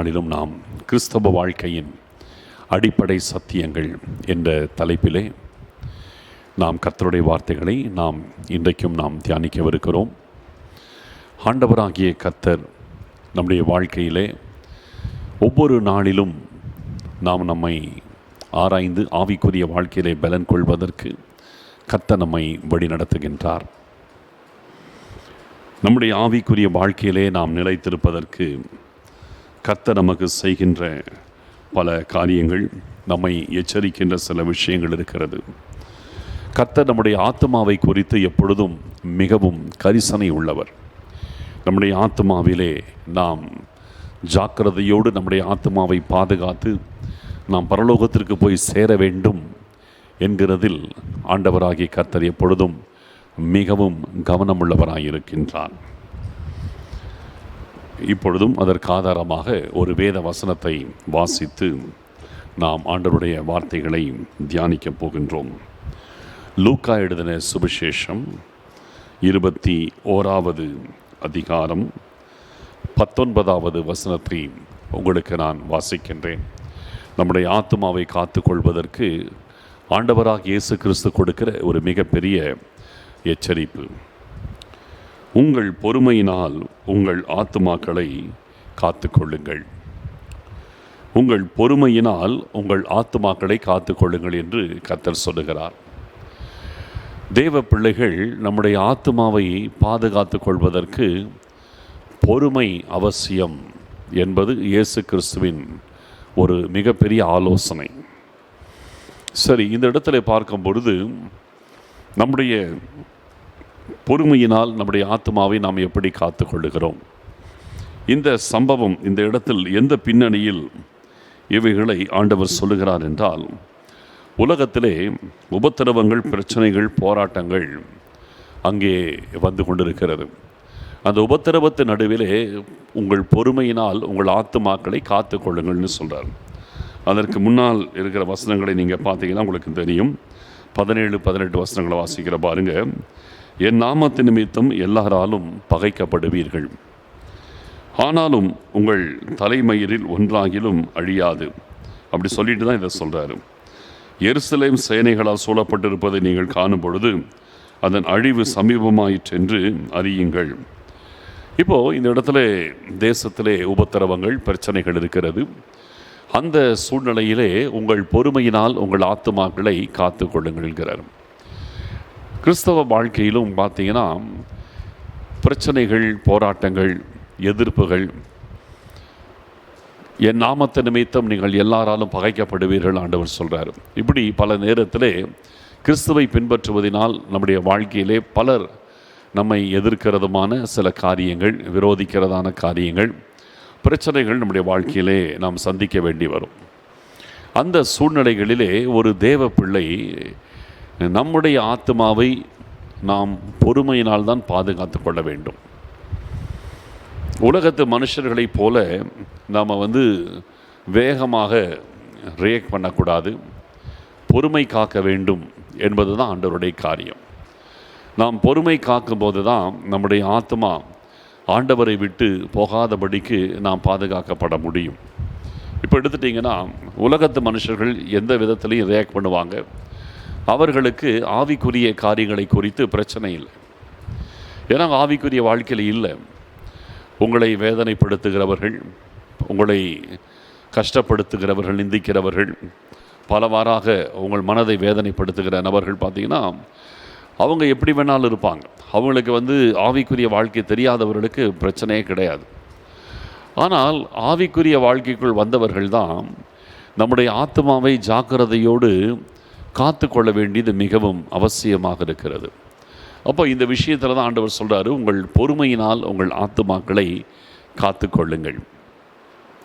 நாளிலும் நாம் கிறிஸ்தவ வாழ்க்கையின் அடிப்படை சத்தியங்கள் என்ற தலைப்பிலே நாம் கர்த்தருடைய வார்த்தைகளை இன்றைக்கும் தியானிக்கவிருக்கிறோம். ஆண்டவராகிய கர்த்தர் நம்முடைய வாழ்க்கையிலே ஒவ்வொரு நாளிலும் நம்மை ஆராய்ந்து ஆவிக்குரிய வாழ்க்கையிலே பலன் கொள்வதற்கு கர்த்தர் நம்மை வழிநடத்துகின்றார். நம்முடைய ஆவிக்குரிய வாழ்க்கையிலே நாம் நிலைத்திருப்பதற்கு கர்த்தர் நமக்கு செய்கின்ற பல காரியங்கள், நம்மை எச்சரிக்கின்ற சில விஷயங்கள் இருக்கிறது. கர்த்தர் நம்முடைய ஆத்மாவை குறித்து எப்பொழுதும் மிகவும் கரிசனை உள்ளவர். நம்முடைய ஆத்மாவிலே நாம் ஜாக்கிரதையோடு நம்முடைய ஆத்மாவை பாதுகாத்து நாம் பரலோகத்திற்கு போய் சேர வேண்டும் என்கிறதில் ஆண்டவராகிய கர்த்தர் எப்பொழுதும் மிகவும் கவனமுள்ளவராயிருக்கின்றார். இப்பொழுதும் அதற்கு ஆதாரமாக ஒரு வேத வசனத்தை வாசித்து நாம் ஆண்டவருடைய வார்த்தைகளை தியானிக்கப் போகின்றோம். லூக்கா எழுதின சுவிசேஷம் 21வது அதிகாரம் 19வது வசனத்தை உங்களுக்கு நான் வாசிக்கின்றேன். நம்முடைய ஆத்மாவை காத்துக்கொள்வதற்கு ஆண்டவராக இயேசு கிறிஸ்து கொடுக்கிற ஒரு மிகப்பெரிய எச்சரிப்பு. உங்கள் பொறுமையினால் உங்கள் ஆத்துமாக்களை காத்துக்கொள்ளுங்கள். உங்கள் பொறுமையினால் உங்கள் ஆத்துமாக்களை காத்துக்கொள்ளுங்கள் என்று கர்த்தர் சொல்லுகிறார். தேவ பிள்ளைகள் நம்முடைய ஆத்துமாவை பாதுகாத்து கொள்வதற்கு பொறுமை அவசியம் என்பது இயேசு கிறிஸ்துவின் ஒரு மிகப்பெரிய ஆலோசனை. சரி, இந்த இடத்துல பார்க்கும் பொழுது நம்முடைய பொறுமையினால் நம்முடைய ஆத்மாவை நாம் எப்படி காத்து கொள்ளுகிறோம்? இந்த சம்பவம் இந்த இடத்தில் எந்த பின்னணியில் இவைகளை ஆண்டவர் சொல்லுகிறார் என்றால், உலகத்திலே உபத்திரவங்கள், பிரச்சனைகள், போராட்டங்கள் அங்கே வந்து கொண்டிருக்கிறது. அந்த உபத்திரவத்தின் நடுவிலே உங்கள் பொறுமையினால் உங்கள் ஆத்துமாக்களை காத்து கொள்ளுங்கள்னு சொல்கிறார். அதற்கு முன்னால் இருக்கிற வசனங்களை நீங்கள் பார்த்தீங்கன்னா உங்களுக்கு தெரியும். 17-18 வசனங்களை வாசிக்கிற பாருங்க. என் நாமத்து நிமித்தம் எல்லாராலும் பகைக்கப்படுவீர்கள், ஆனாலும் உங்கள் தலைமயிரில் ஒன்றாகிலும் அழியாது. அப்படி சொல்லிட்டு தான் இதை சொல்கிறாரு. எருசலேம் சேனைகளால் சூழப்பட்டிருப்பதை நீங்கள் காணும் பொழுது அதன் அழிவு சமீபமாயிற்றென்று அறியுங்கள். இப்போது இந்த இடத்துல தேசத்திலே உபத்திரவங்கள், பிரச்சனைகள் இருக்கிறது. அந்த சூழ்நிலையிலே உங்கள் பொறுமையினால் உங்கள் ஆத்துமாக்களை காத்து கொள்ளுங்கள்ங்கிறார். கிறிஸ்தவ வாழ்க்கையிலும் பார்த்தீங்கன்னா பிரச்சனைகள், போராட்டங்கள், எதிர்ப்புகள், என் நாமத்து நிமித்தம் நீங்கள் எல்லாராலும் பகைக்கப்படுவீர்கள் ஆண்டவர் சொல்கிறார். இப்படி பல நேரத்திலே கிறிஸ்துவை பின்பற்றுவதனால் நம்முடைய வாழ்க்கையிலே பலர் நம்மை எதிர்க்கிறதுமான சில காரியங்கள், விரோதிக்கிறதான காரியங்கள், பிரச்சனைகள் நம்முடைய வாழ்க்கையிலே நாம் சந்திக்க வேண்டி வரும். அந்த சூழ்நிலைகளிலே ஒரு தேவ பிள்ளை நம்முடைய ஆத்மாவை நாம் பொறுமையினால் தான் பாதுகாத்து கொள்ள வேண்டும். உலகத்து மனுஷர்களைப் போல நாம் வேகமாக ரியாக்ட் பண்ணக்கூடாது. பொறுமை காக்க வேண்டும் என்பது தான் ஆண்டவருடைய காரியம். நாம் பொறுமை காக்கும்போது தான் நம்முடைய ஆத்மா ஆண்டவரை விட்டு போகாதபடிக்கு நாம் பாதுகாக்கப்பட முடியும். இப்போ எடுத்துட்டிங்கன்னா உலகத்து மனுஷர்கள் எந்த விதத்துலையும் ரியாக்ட் பண்ணுவாங்க. அவர்களுக்கு ஆவிக்குரிய காரியங்களை குறித்து பிரச்சனை இல்லை. ஏன்னா ஆவிக்குரிய வாழ்க்கையில் இல்லை. உங்களை வேதனைப்படுத்துகிறவர்கள், உங்களை கஷ்டப்படுத்துகிறவர்கள், நிந்திக்கிறவர்கள், பலவாறாக உங்கள் மனதை வேதனைப்படுத்துகிற நபர்கள் பார்த்திங்கன்னா அவங்க எப்படி வேணாலும் இருப்பாங்க. அவங்களுக்கு ஆவிக்குரிய வாழ்க்கை தெரியாதவர்களுக்கு பிரச்சனையே கிடையாது. ஆனால் ஆவிக்குரிய வாழ்க்கைக்குள் வந்தவர்கள் தான் நம்முடைய ஆத்மாவை ஜாக்கிரதையோடு காத்து கொள்ள வேண்டியது மிகவும் அவசியமாக இருக்கிறது. அப்போ இந்த விஷயத்தில் தான் ஆண்டவர் சொல்கிறாரு, உங்கள் பொறுமையினால் உங்கள் ஆத்துமாக்களை காத்து கொள்ளுங்கள்.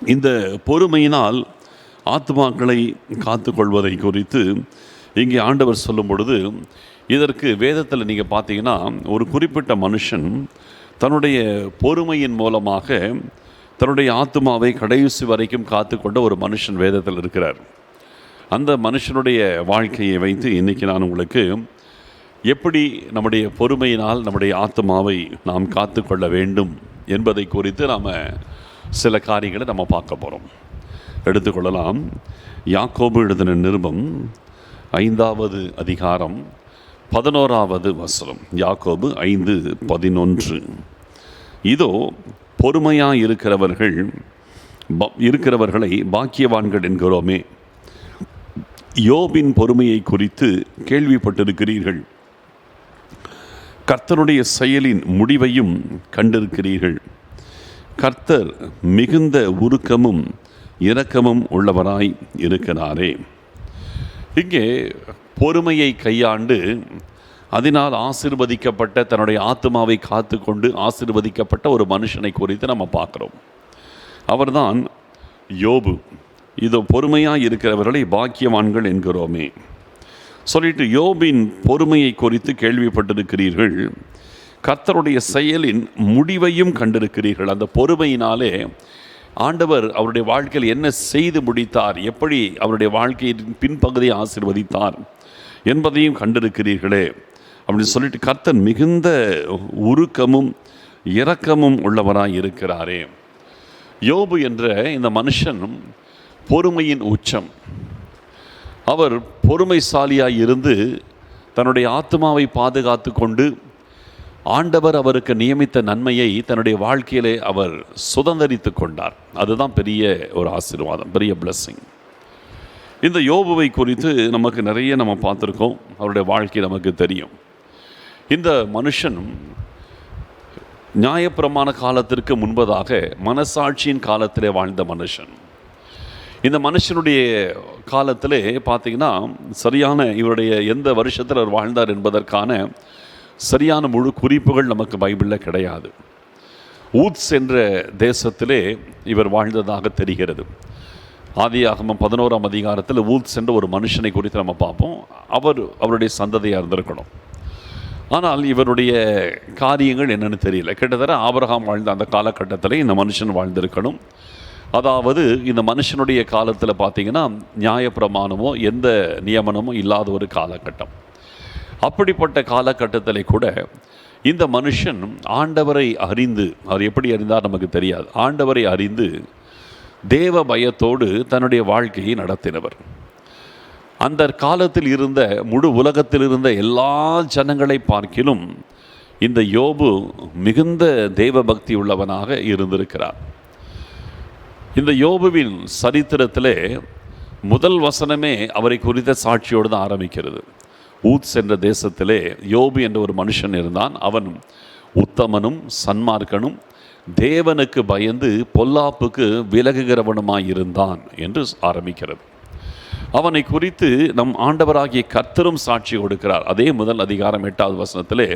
இந்த பொறுமையினால் ஆத்துமாக்களை காத்து கொள்வதை குறித்து இங்கே ஆண்டவர் சொல்லும் பொழுது, இதற்கு வேதத்தில் நீங்கள் பார்த்தீங்கன்னா ஒரு குறிப்பிட்ட மனுஷன் தன்னுடைய பொறுமையின் மூலமாக தன்னுடைய ஆத்துமாவை கடைசி வரைக்கும் காத்து கொண்ட ஒரு மனுஷன் வேதத்தில் இருக்கிறார். அந்த மனுஷனுடைய வாழ்க்கையை வைத்து இன்றைக்கி நான் உங்களுக்கு எப்படி நம்முடைய பொறுமையினால் நம்முடைய ஆத்மாவை நாம் காத்து கொள்ள வேண்டும் என்பதை குறித்து நாம் சில காரியங்களை நம்ம பார்க்க போகிறோம். எடுத்துக்கொள்ளலாம். யாக்கோபு எழுதின நிருபம் 5வது அதிகாரம் 11வது வசனம். யாக்கோபு 5:11. இதோ பொறுமையாக இருக்கிறவர்களை பாக்கியவான்கள் என்கிறோமே. யோபின் பொறுமையை குறித்து கேள்விப்பட்டிருக்கிறீர்கள். கர்த்தருடைய செயலின் முடிவையும் கண்டிருக்கிறீர்கள். கர்த்தர் மிகுந்த உருக்கமும் இரக்கமும் உள்ளவராய் இருக்கிறாரே. இங்கே பொறுமையை கையாண்டு அதனால் ஆசீர்வதிக்கப்பட்ட, தன்னுடைய ஆத்மாவை காத்து கொண்டு ஆசீர்வதிக்கப்பட்ட ஒரு மனுஷனை குறித்து நம்ம பார்க்குறோம். அவர்தான் யோபு. இதோ பொறுமையாக இருக்கிறவர்களை பாக்கியவான்கள் என்கிறோமே சொல்லிட்டு, யோபின் பொறுமையை குறித்து கேள்விப்பட்டிருக்கிறீர்கள். கர்த்தருடைய செயலின் முடிவையும் கண்டிருக்கிறீர்கள். அந்த பொறுமையினாலே ஆண்டவர் அவருடைய வாழ்க்கையில் என்ன செய்து முடித்தார், எப்படி அவருடைய வாழ்க்கையின் பின்பகுதியை ஆசீர்வதித்தார் என்பதையும் கண்டிருக்கிறீர்களே அப்படின்னு சொல்லிட்டு, கர்த்தர் மிகுந்த உருக்கமும் இரக்கமும் உள்ளவராய் இருக்கிறாரே. யோபு என்ற இந்த மனுஷன் பொறுமையின் உச்சம். அவர் பொறுமைசாலியாய் இருந்து தன்னுடைய ஆத்மாவை பாதுகாத்து கொண்டு ஆண்டவர் அவருக்கு நியமித்த நன்மையை தன்னுடைய வாழ்க்கையிலே அவர் சுதந்திரித்து கொண்டார். அதுதான் பெரிய ஒரு ஆசீர்வாதம், பெரிய பிளஸ்ஸிங். இந்த யோபுவை குறித்து நமக்கு நிறைய நம்ம பார்த்துருக்கோம். அவருடைய வாழ்க்கை நமக்கு தெரியும். இந்த மனுஷன் நியாயப்பிரமாண காலத்திற்கு முன்பதாக மனசாட்சியின் காலத்திலே வாழ்ந்த மனுஷன். இந்த மனுஷனுடைய காலத்திலே பார்த்திங்கன்னா சரியான இவருடைய எந்த வருஷத்தில் அவர் வாழ்ந்தார் என்பதற்கான சரியான முழு குறிப்புகள் நமக்கு பைபிளில் கிடையாது. ஊத்ஸ் என்ற தேசத்திலே இவர் வாழ்ந்ததாக தெரிகிறது. ஆதியாகமம் 11ஆம் அதிகாரத்தில் ஊத்ஸ் என்ற ஒரு மனுஷனை குறித்து நம்ம பார்ப்போம். அவருடைய சந்ததியாக இருந்திருக்கணும். ஆனால் இவருடைய காரியங்கள் என்னென்னு தெரியல. கிட்டத்தட்ட ஆபிரகாம் வாழ்ந்த அந்த காலகட்டத்தில் இந்த மனுஷன் வாழ்ந்திருக்கணும். அதாவது இந்த மனுஷனுடைய காலத்தில் பார்த்திங்கன்னா நியாயப்பிரமாணமோ எந்த நியமனமோ இல்லாத ஒரு காலகட்டம். அப்படிப்பட்ட காலகட்டத்தில் கூட இந்த மனுஷன் ஆண்டவரை அறிந்து, அவர் எப்படி அறிந்தார் நமக்கு தெரியாது, ஆண்டவரை அறிந்து தேவ பயத்தோடு தன்னுடைய வாழ்க்கையை நடத்தினவர். அந்த காலத்தில் இருந்த முழு உலகத்தில் இருந்த எல்லா ஜனங்களை பார்க்கிலும் இந்த யோபு மிகுந்த தேவ பக்தி உள்ளவனாக இருந்திருக்கிறார். இந்த யோபுவின் சரித்திரத்திலே முதல் வசனமே அவரை குறித்த சாட்சியோடு தான் ஆரம்பிக்கிறது. ஊத்ஸ் என்ற தேசத்திலே யோபு என்ற ஒரு மனுஷன் இருந்தான். அவன் உத்தமனும் சன்மார்க்கனும் தேவனுக்கு பயந்து பொல்லாப்புக்கு விலகுகிறவனுமாயிருந்தான் என்று ஆரம்பிக்கிறது. அவனை குறித்து நம் ஆண்டவராகிய கர்த்தரும் சாட்சி கொடுக்கிறார். அதே முதல் அதிகாரம் 8வது வசனத்திலே,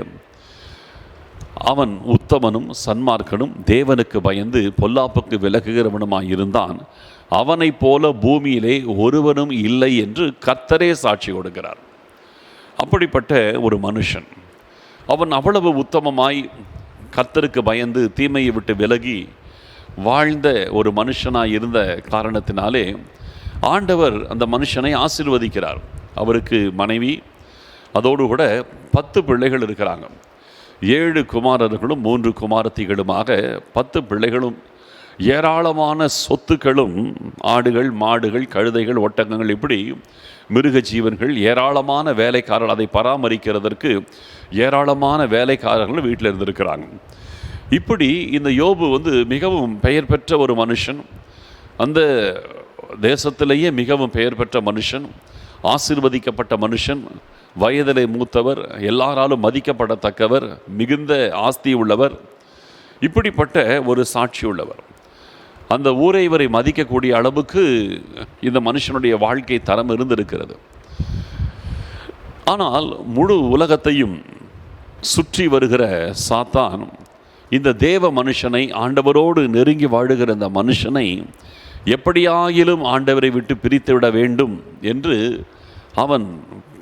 அவன் உத்தமனும் சன்மார்க்கனும் தேவனுக்கு பயந்து பொல்லாப்புக்கு விலகுகிறவனுமாயிருந்தான், அவனைப் போல பூமியிலே ஒருவனும் இல்லை என்று கர்த்தரே சாட்சி கொடுக்கிறார். அப்படிப்பட்ட ஒரு மனுஷன். அவன் அவ்வளவு உத்தமமாய் கர்த்தருக்கு பயந்து தீமையை விட்டு விலகி வாழ்ந்த ஒரு மனுஷனாய் இருந்த காரணத்தினாலே ஆண்டவர் அந்த மனுஷனை ஆசீர்வதிக்கிறார். அவருக்கு மனைவி, அதோடு கூட 10 பிள்ளைகள் இருக்கிறாங்க. 7 குமாரர்களும் 3 குமாரத்திகளுமாக 10 பிள்ளைகளும், ஏராளமான சொத்துக்களும், ஆடுகள், மாடுகள், கழுதைகள், ஒட்டகங்கள், இப்படி மிருக ஜீவன்கள், ஏராளமான வேலைக்காரர்கள், அதை பராமரிக்கிறதற்கு ஏராளமான வேலைக்காரர்கள் வீட்டில் இருந்திருக்கிறாங்க. இப்படி இந்த யோபு மிகவும் பெயர் பெற்ற ஒரு மனுஷன். அந்த தேசத்திலேயே மிகவும் பெயர் பெற்ற மனுஷன், ஆசீர்வதிக்கப்பட்ட மனுஷன், வயதிலே மூத்தவர், எல்லாராலும் மதிக்கப்படத்தக்கவர், மிகுந்த ஆஸ்தி உள்ளவர், இப்படிப்பட்ட ஒரு சாட்சி உள்ளவர். அந்த ஊரை இவரை மதிக்கக்கூடிய அளவுக்கு இந்த மனுஷனுடைய வாழ்க்கை தரம் இருந்திருக்கிறது. ஆனால் முழு உலகத்தையும் சுற்றி வருகிற சாத்தான் இந்த தேவ மனுஷனை, ஆண்டவரோடு நெருங்கி வாழுகிற இந்த மனுஷனை எப்படியாயிலும் ஆண்டவரை விட்டு பிரித்து விட வேண்டும் என்று அவன்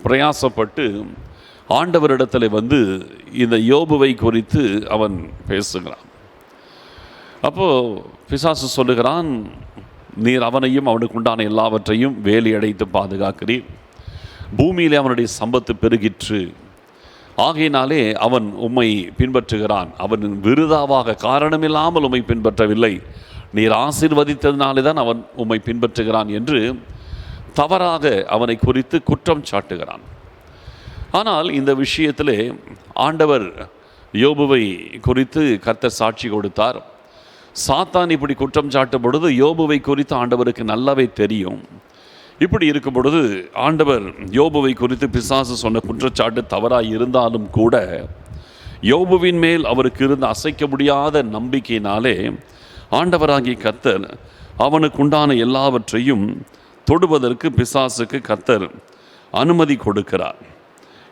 பிரயாசப்பட்டு ஆண்டவரிடத்தில் இந்த யோபுவை குறித்து அவன் பேசுகிறான். அப்போது பிசாசு சொல்லுகிறான், நீர் அவனையும் அவனுக்கு உண்டான எல்லாவற்றையும் வேலி அடைத்து பாதுகாக்கிறீர், பூமியிலே அவனுடைய சம்பத்து பெருகிற்று, ஆகையினாலே அவன் உம்மை பின்பற்றுகிறான், அவன் விருதாவாக காரணமில்லாமல் உம்மை பின்பற்றவில்லை, நீர் ஆசீர்வதித்ததினாலே தான் அவன் உம்மை பின்பற்றுகிறான் என்று தவறாக அவனை குறித்து குற்றம் சாட்டுகிறான். ஆனால் இந்த விஷயத்திலே ஆண்டவர் யோபுவை குறித்து கர்த்தர் சாட்சி கொடுத்தார். சாத்தான் இப்படி குற்றம் சாட்டும் பொழுது யோபுவை குறித்து ஆண்டவருக்கு நல்லாவே தெரியும். இப்படி இருக்கும் பொழுது ஆண்டவர் யோபுவை குறித்து பிசாசு சொன்ன குற்றச்சாட்டு தவறாக இருந்தாலும் கூட யோபுவின் மேல் அவருக்கு இருந்த அசைக்க முடியாத நம்பிக்கையினாலே ஆண்டவராகிய கர்த்தர் அவனுக்கு உண்டான எல்லாவற்றையும் தொடுவதற்கு பிசாசுக்கு கர்த்தர் அனுமதி கொடுக்கிறார்.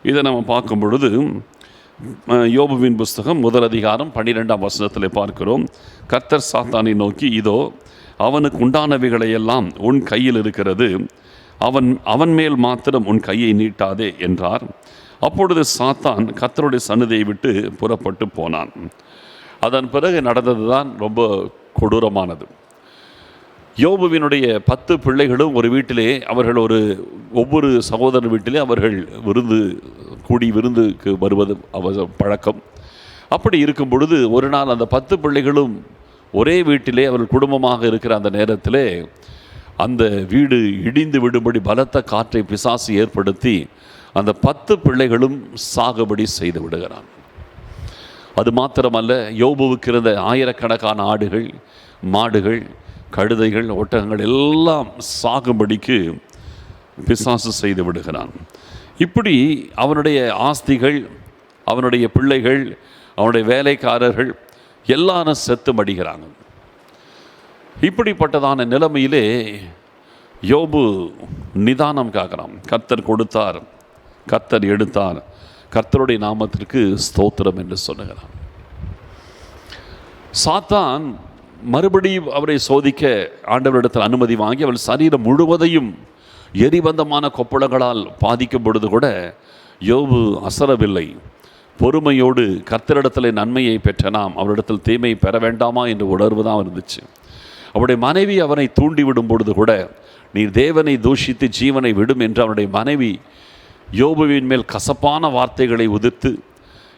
இதை நம்ம பார்க்கும் பொழுது யோபுவின் புஸ்தகம் 1 அதிகாரம் 12ஆம் வசனத்தில் பார்க்கிறோம். கர்த்தர் சாத்தானை நோக்கி, இதோ அவனுக்கு உண்டானவைகளையெல்லாம் உன் கையில் இருக்கிறது, அவன் மேல் மாத்திரம் உன் கையை நீட்டாதே என்றார். அப்பொழுது சாத்தான் கர்த்தருடைய சந்நிதியை விட்டு புறப்பட்டு போனான். அதன் பிறகு நடந்தது தான் ரொம்ப கொடூரமானது. யோபுவினுடைய 10 பிள்ளைகளும் ஒரு வீட்டிலே, அவர்கள் ஒவ்வொரு சகோதரர் வீட்டிலே அவர்கள் விருந்துக்கு வருவது பழக்கம். அப்படி இருக்கும் பொழுது ஒரு நாள் அந்த 10 பிள்ளைகளும் ஒரே வீட்டிலே அவர்கள் குடும்பமாக இருக்கிற அந்த நேரத்திலே அந்த வீடு இடிந்து விடும்படி பலத்த காற்றை பிசாசு ஏற்படுத்தி அந்த 10 பிள்ளைகளும் சாகுபடி செய்து விடுகிறான். அது மாத்திரமல்ல, யோபுவுக்கு இருந்த ஆயிரக்கணக்கான ஆடுகள், மாடுகள், கழுதைகள், ஒட்டகங்கள் எல்லாம் சாகும்படிக்கு பிசாசு செய்து விடுகிறான். இப்படி அவனுடைய ஆஸ்திகள், அவனுடைய பிள்ளைகள், அவனுடைய வேலைக்காரர்கள் எல்லாரும் செத்து மடிகிறாங்க. இப்படிப்பட்டதான நிலைமையிலே யோபு நிதானம் காக்கிறான். கர்த்தர் கொடுத்தார், கர்த்தர் எடுத்தார், கர்த்தருடைய நாமத்திற்கு ஸ்தோத்திரம் என்று சொல்லுகிறான். சாத்தான் மறுபடியும் அவரை சோதிக்க ஆண்டவரிடத்தில் அனுமதி வாங்கி அவள் சரீரம் முழுவதையும் எரிபந்தமான கொப்பளங்களால் பாதிக்கும் பொழுது கூட யோபு அசரவில்லை. பொறுமையோடு கர்த்தரிடத்தில் நன்மையை பெற்ற நாம் அவரிடத்தில் தீமை பெற வேண்டாமா என்று உணர்வுதான் இருந்துச்சு. அவருடைய மனைவி அவனை தூண்டிவிடும் பொழுது கூட, நீர் தேவனை தூஷித்து ஜீவனை விடும் என்று அவனுடைய மனைவி யோபுவின் மேல் கசப்பான வார்த்தைகளை உதிர்த்து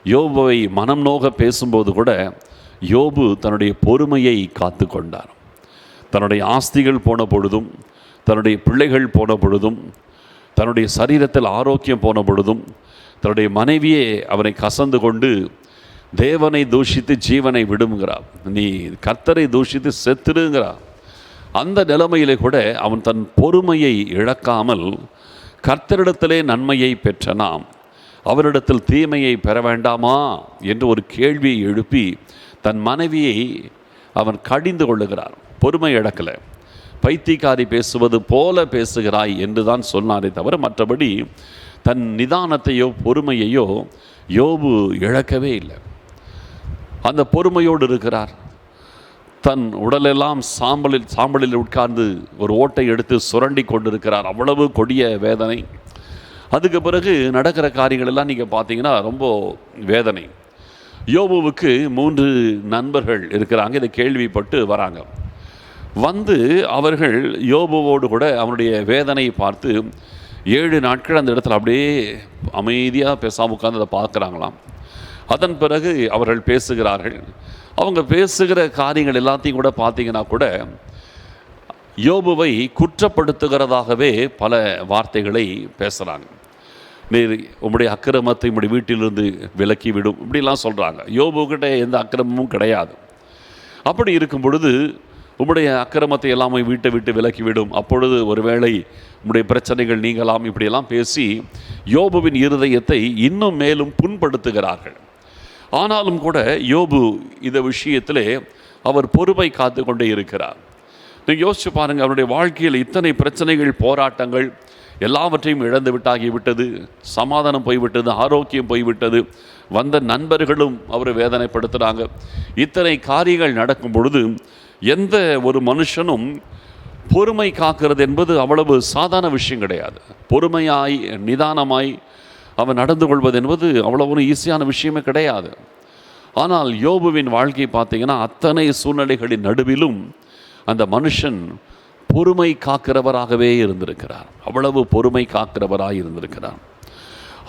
யோபுவை மனம் நோக பேசும்போது கூட யோபு தன்னுடைய பொறுமையை காத்து கொண்டார். தன்னுடைய ஆஸ்திகள் போன பொழுதும், தன்னுடைய பிள்ளைகள் போன பொழுதும், தன்னுடைய சரீரத்தில் ஆரோக்கியம் போன பொழுதும், தன்னுடைய மனைவியே அவனை கசந்து கொண்டு தேவனை தூஷித்து ஜீவனை விடுங்கிறார், நீ கர்த்தரை தூஷித்து செத்துருங்கிறார். அந்த நிலைமையிலே கூட அவன் தன் பொறுமையை இழக்காமல் கர்த்தரிடத்திலே நன்மையை பெற்ற நாம் அவரிடத்தில் தீமையை பெற வேண்டாமா என்று ஒரு கேள்வியை எழுப்பி தன் மனைவியை அவன் கடிந்து கொள்ளுகிறார். பொறுமை இழக்கலை. பைத்தியக்காரி பேசுவது போல பேசுகிறாய் என்று தான் சொன்னாரே தவிர மற்றபடி தன் நிதானத்தையோ பொறுமையையோ யோபு இழக்கவே இல்லை. அந்த பொறுமையோடு இருக்கிறார். தன் உடலெல்லாம் சாம்பலில் உட்கார்ந்து ஒரு ஓட்டை எடுத்து சுரண்டி கொண்டிருக்கிறார். அவ்வளவு கொடிய வேதனை. அதுக்கு பிறகு நடக்கிற காரியங்கள் எல்லாம் நீங்கள் பார்த்தீங்கன்னா ரொம்ப வேதனை. யோபுவுக்கு 3 நண்பர்கள் இருக்கிறாங்க. இதை கேள்விப்பட்டு வராங்க. வந்து அவர்கள் யோபுவோடு கூட அவனுடைய வேதனையை பார்த்து 7 நாட்கள் அந்த இடத்துல அப்படியே அமைதியாக பேசாமல் உட்கார்ந்து அதை பார்க்குறாங்களாம். அதன் பிறகு அவர்கள் பேசுகிறார்கள். அவங்க பேசுகிற காரியங்கள் எல்லாத்தையும் கூட பார்த்தீங்கன்னா கூட யோபுவை குற்றப்படுத்துகிறதாகவே பல வார்த்தைகளை பேசுகிறாங்க. நீர் உம்முடைய அக்கிரமத்தை உம்முடைய வீட்டிலிருந்து விலக்கி விடும், இப்படிலாம் சொல்கிறாங்க. யோபுக்கிட்ட எந்த அக்கிரமமும் கிடையாது. அப்படி இருக்கும் பொழுது உம்முடைய அக்கிரமத்தை எல்லாமே வீட்டை விட்டு விலக்கி விடும், அப்பொழுது ஒருவேளை உம்முடைய பிரச்சனைகள் நீங்களாம், இப்படியெல்லாம் பேசி யோபுவின் இருதயத்தை இன்னும் மேலும் புண்படுத்துகிறார்கள். ஆனாலும் கூட யோபு இந்த விஷயத்திலே அவர் பொறுமை காத்து கொண்டே இருக்கிறார். நீங்கள் யோசிச்சு பாருங்கள், அவருடைய வாழ்க்கையில் இத்தனை பிரச்சனைகள், போராட்டங்கள் எல்லாவற்றையும் இழந்து விட்டாகிவிட்டது. சமாதானம் போய்விட்டது, ஆரோக்கியம் போய்விட்டது, வந்த நண்பர்களும் அவரை வேதனைப்படுத்துகிறாங்க. இத்தனை காரியங்கள் நடக்கும் பொழுது எந்த ஒரு மனுஷனும் பொறுமை காக்கிறது என்பது அவ்வளவு சாதாரண விஷயம் கிடையாது. பொறுமையாய் நிதானமாய் அவன் நடந்து கொள்வது என்பது அவ்வளவு ஈஸியான விஷயமே கிடையாது. ஆனால் யோபுவின் வாழ்க்கை பார்த்தீங்கன்னா அத்தனை சூழ்நிலைகளின் நடுவிலும் அந்த மனுஷன் பொறுமை காக்கிறவராகவே இருந்திருக்கிறார். அவ்வளவு பொறுமை காக்கிறவராக இருந்திருக்கிறார்.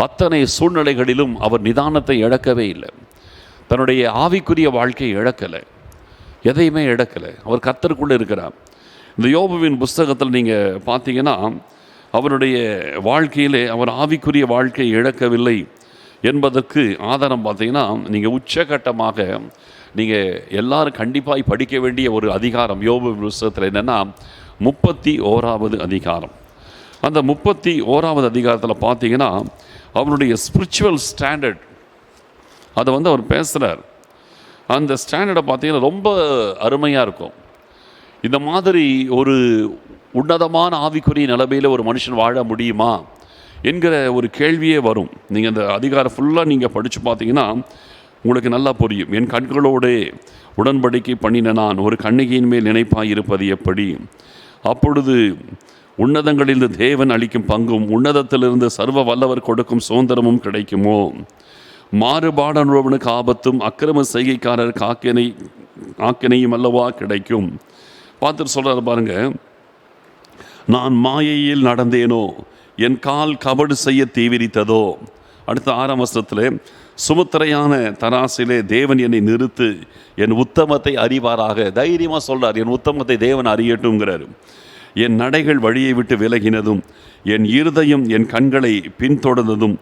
அத்தனை சூழ்நிலைகளிலும் அவர் நிதானத்தை இழக்கவே இல்லை. தன்னுடைய ஆவிக்குரிய வாழ்க்கையை இழக்கலை. எதையுமே இழக்கலை. அவர் கர்த்தருக்குள்ளே இருக்கிறார். இந்த யோபுவின் புஸ்தகத்தில் நீங்கள் பார்த்தீங்கன்னா அவருடைய வாழ்க்கையிலே அவர் ஆவிக்குரிய வாழ்க்கையை இழக்கவில்லை என்பதற்கு ஆதாரம் பார்த்தீங்கன்னா, நீங்கள் உச்சகட்டமாக நீங்கள் எல்லாரும் கண்டிப்பாக படிக்க வேண்டிய ஒரு அதிகாரம் யோபு புஸ்தகத்தில் என்னென்னா 31வது அதிகாரம். அந்த 31வது அதிகாரத்தில் பார்த்தீங்கன்னா அவருடைய ஸ்பிரிச்சுவல் ஸ்டாண்டர்ட் அதை அவர் பேசுகிறார். அந்த ஸ்டாண்டர்டை பார்த்தீங்கன்னா ரொம்ப அருமையாக இருக்கும். இந்த மாதிரி ஒரு உன்னதமான ஆவிக்குரிய நிலைமையில் ஒரு மனுஷன் வாழ முடியுமா என்கிற ஒரு கேள்வியே வரும். நீங்கள் அந்த அதிகாரம் ஃபுல்லாக நீங்கள் படித்து பார்த்தீங்கன்னா உங்களுக்கு நல்லா புரியும். என் கண்களோடு உடன்படிக்கை பண்ணின நான் ஒரு கன்னிகையின் மேல் நினைப்பாய் இருப்பது எப்படி? அப்பொழுது உன்னதங்களிலிருந்து தேவன் அளிக்கும் பங்கும் உன்னதத்திலிருந்து சர்வ வல்லவர் கொடுக்கும் சுதந்திரமும் கிடைக்குமோ? மாறுபாடனுக்கு ஆபத்தும் அக்கிரம செய்கைக்காரர் ஆக்கினையும் அல்லவா கிடைக்கும்? பார்த்துட்டு சொல்கிறார் பாருங்க, நான் மாயையில் நடந்தேனோ, என் கால் கபடு செய்ய தீவிரித்ததோ. அடுத்த 6ஆம் வசனத்தில் சுமுத்திரையான தராசிலே தேவன் என்னை நிறுத்து, என் உத்தமத்தை அறிவாராக. தைரியமாக சொல்கிறார், என் உத்தமத்தை தேவன் அறியட்டும்ங்கிறார். என் நடைகள் வழியை விட்டு விலகினதும் என் இருதயம் என் கண்களை பின்தொடர்ந்ததும்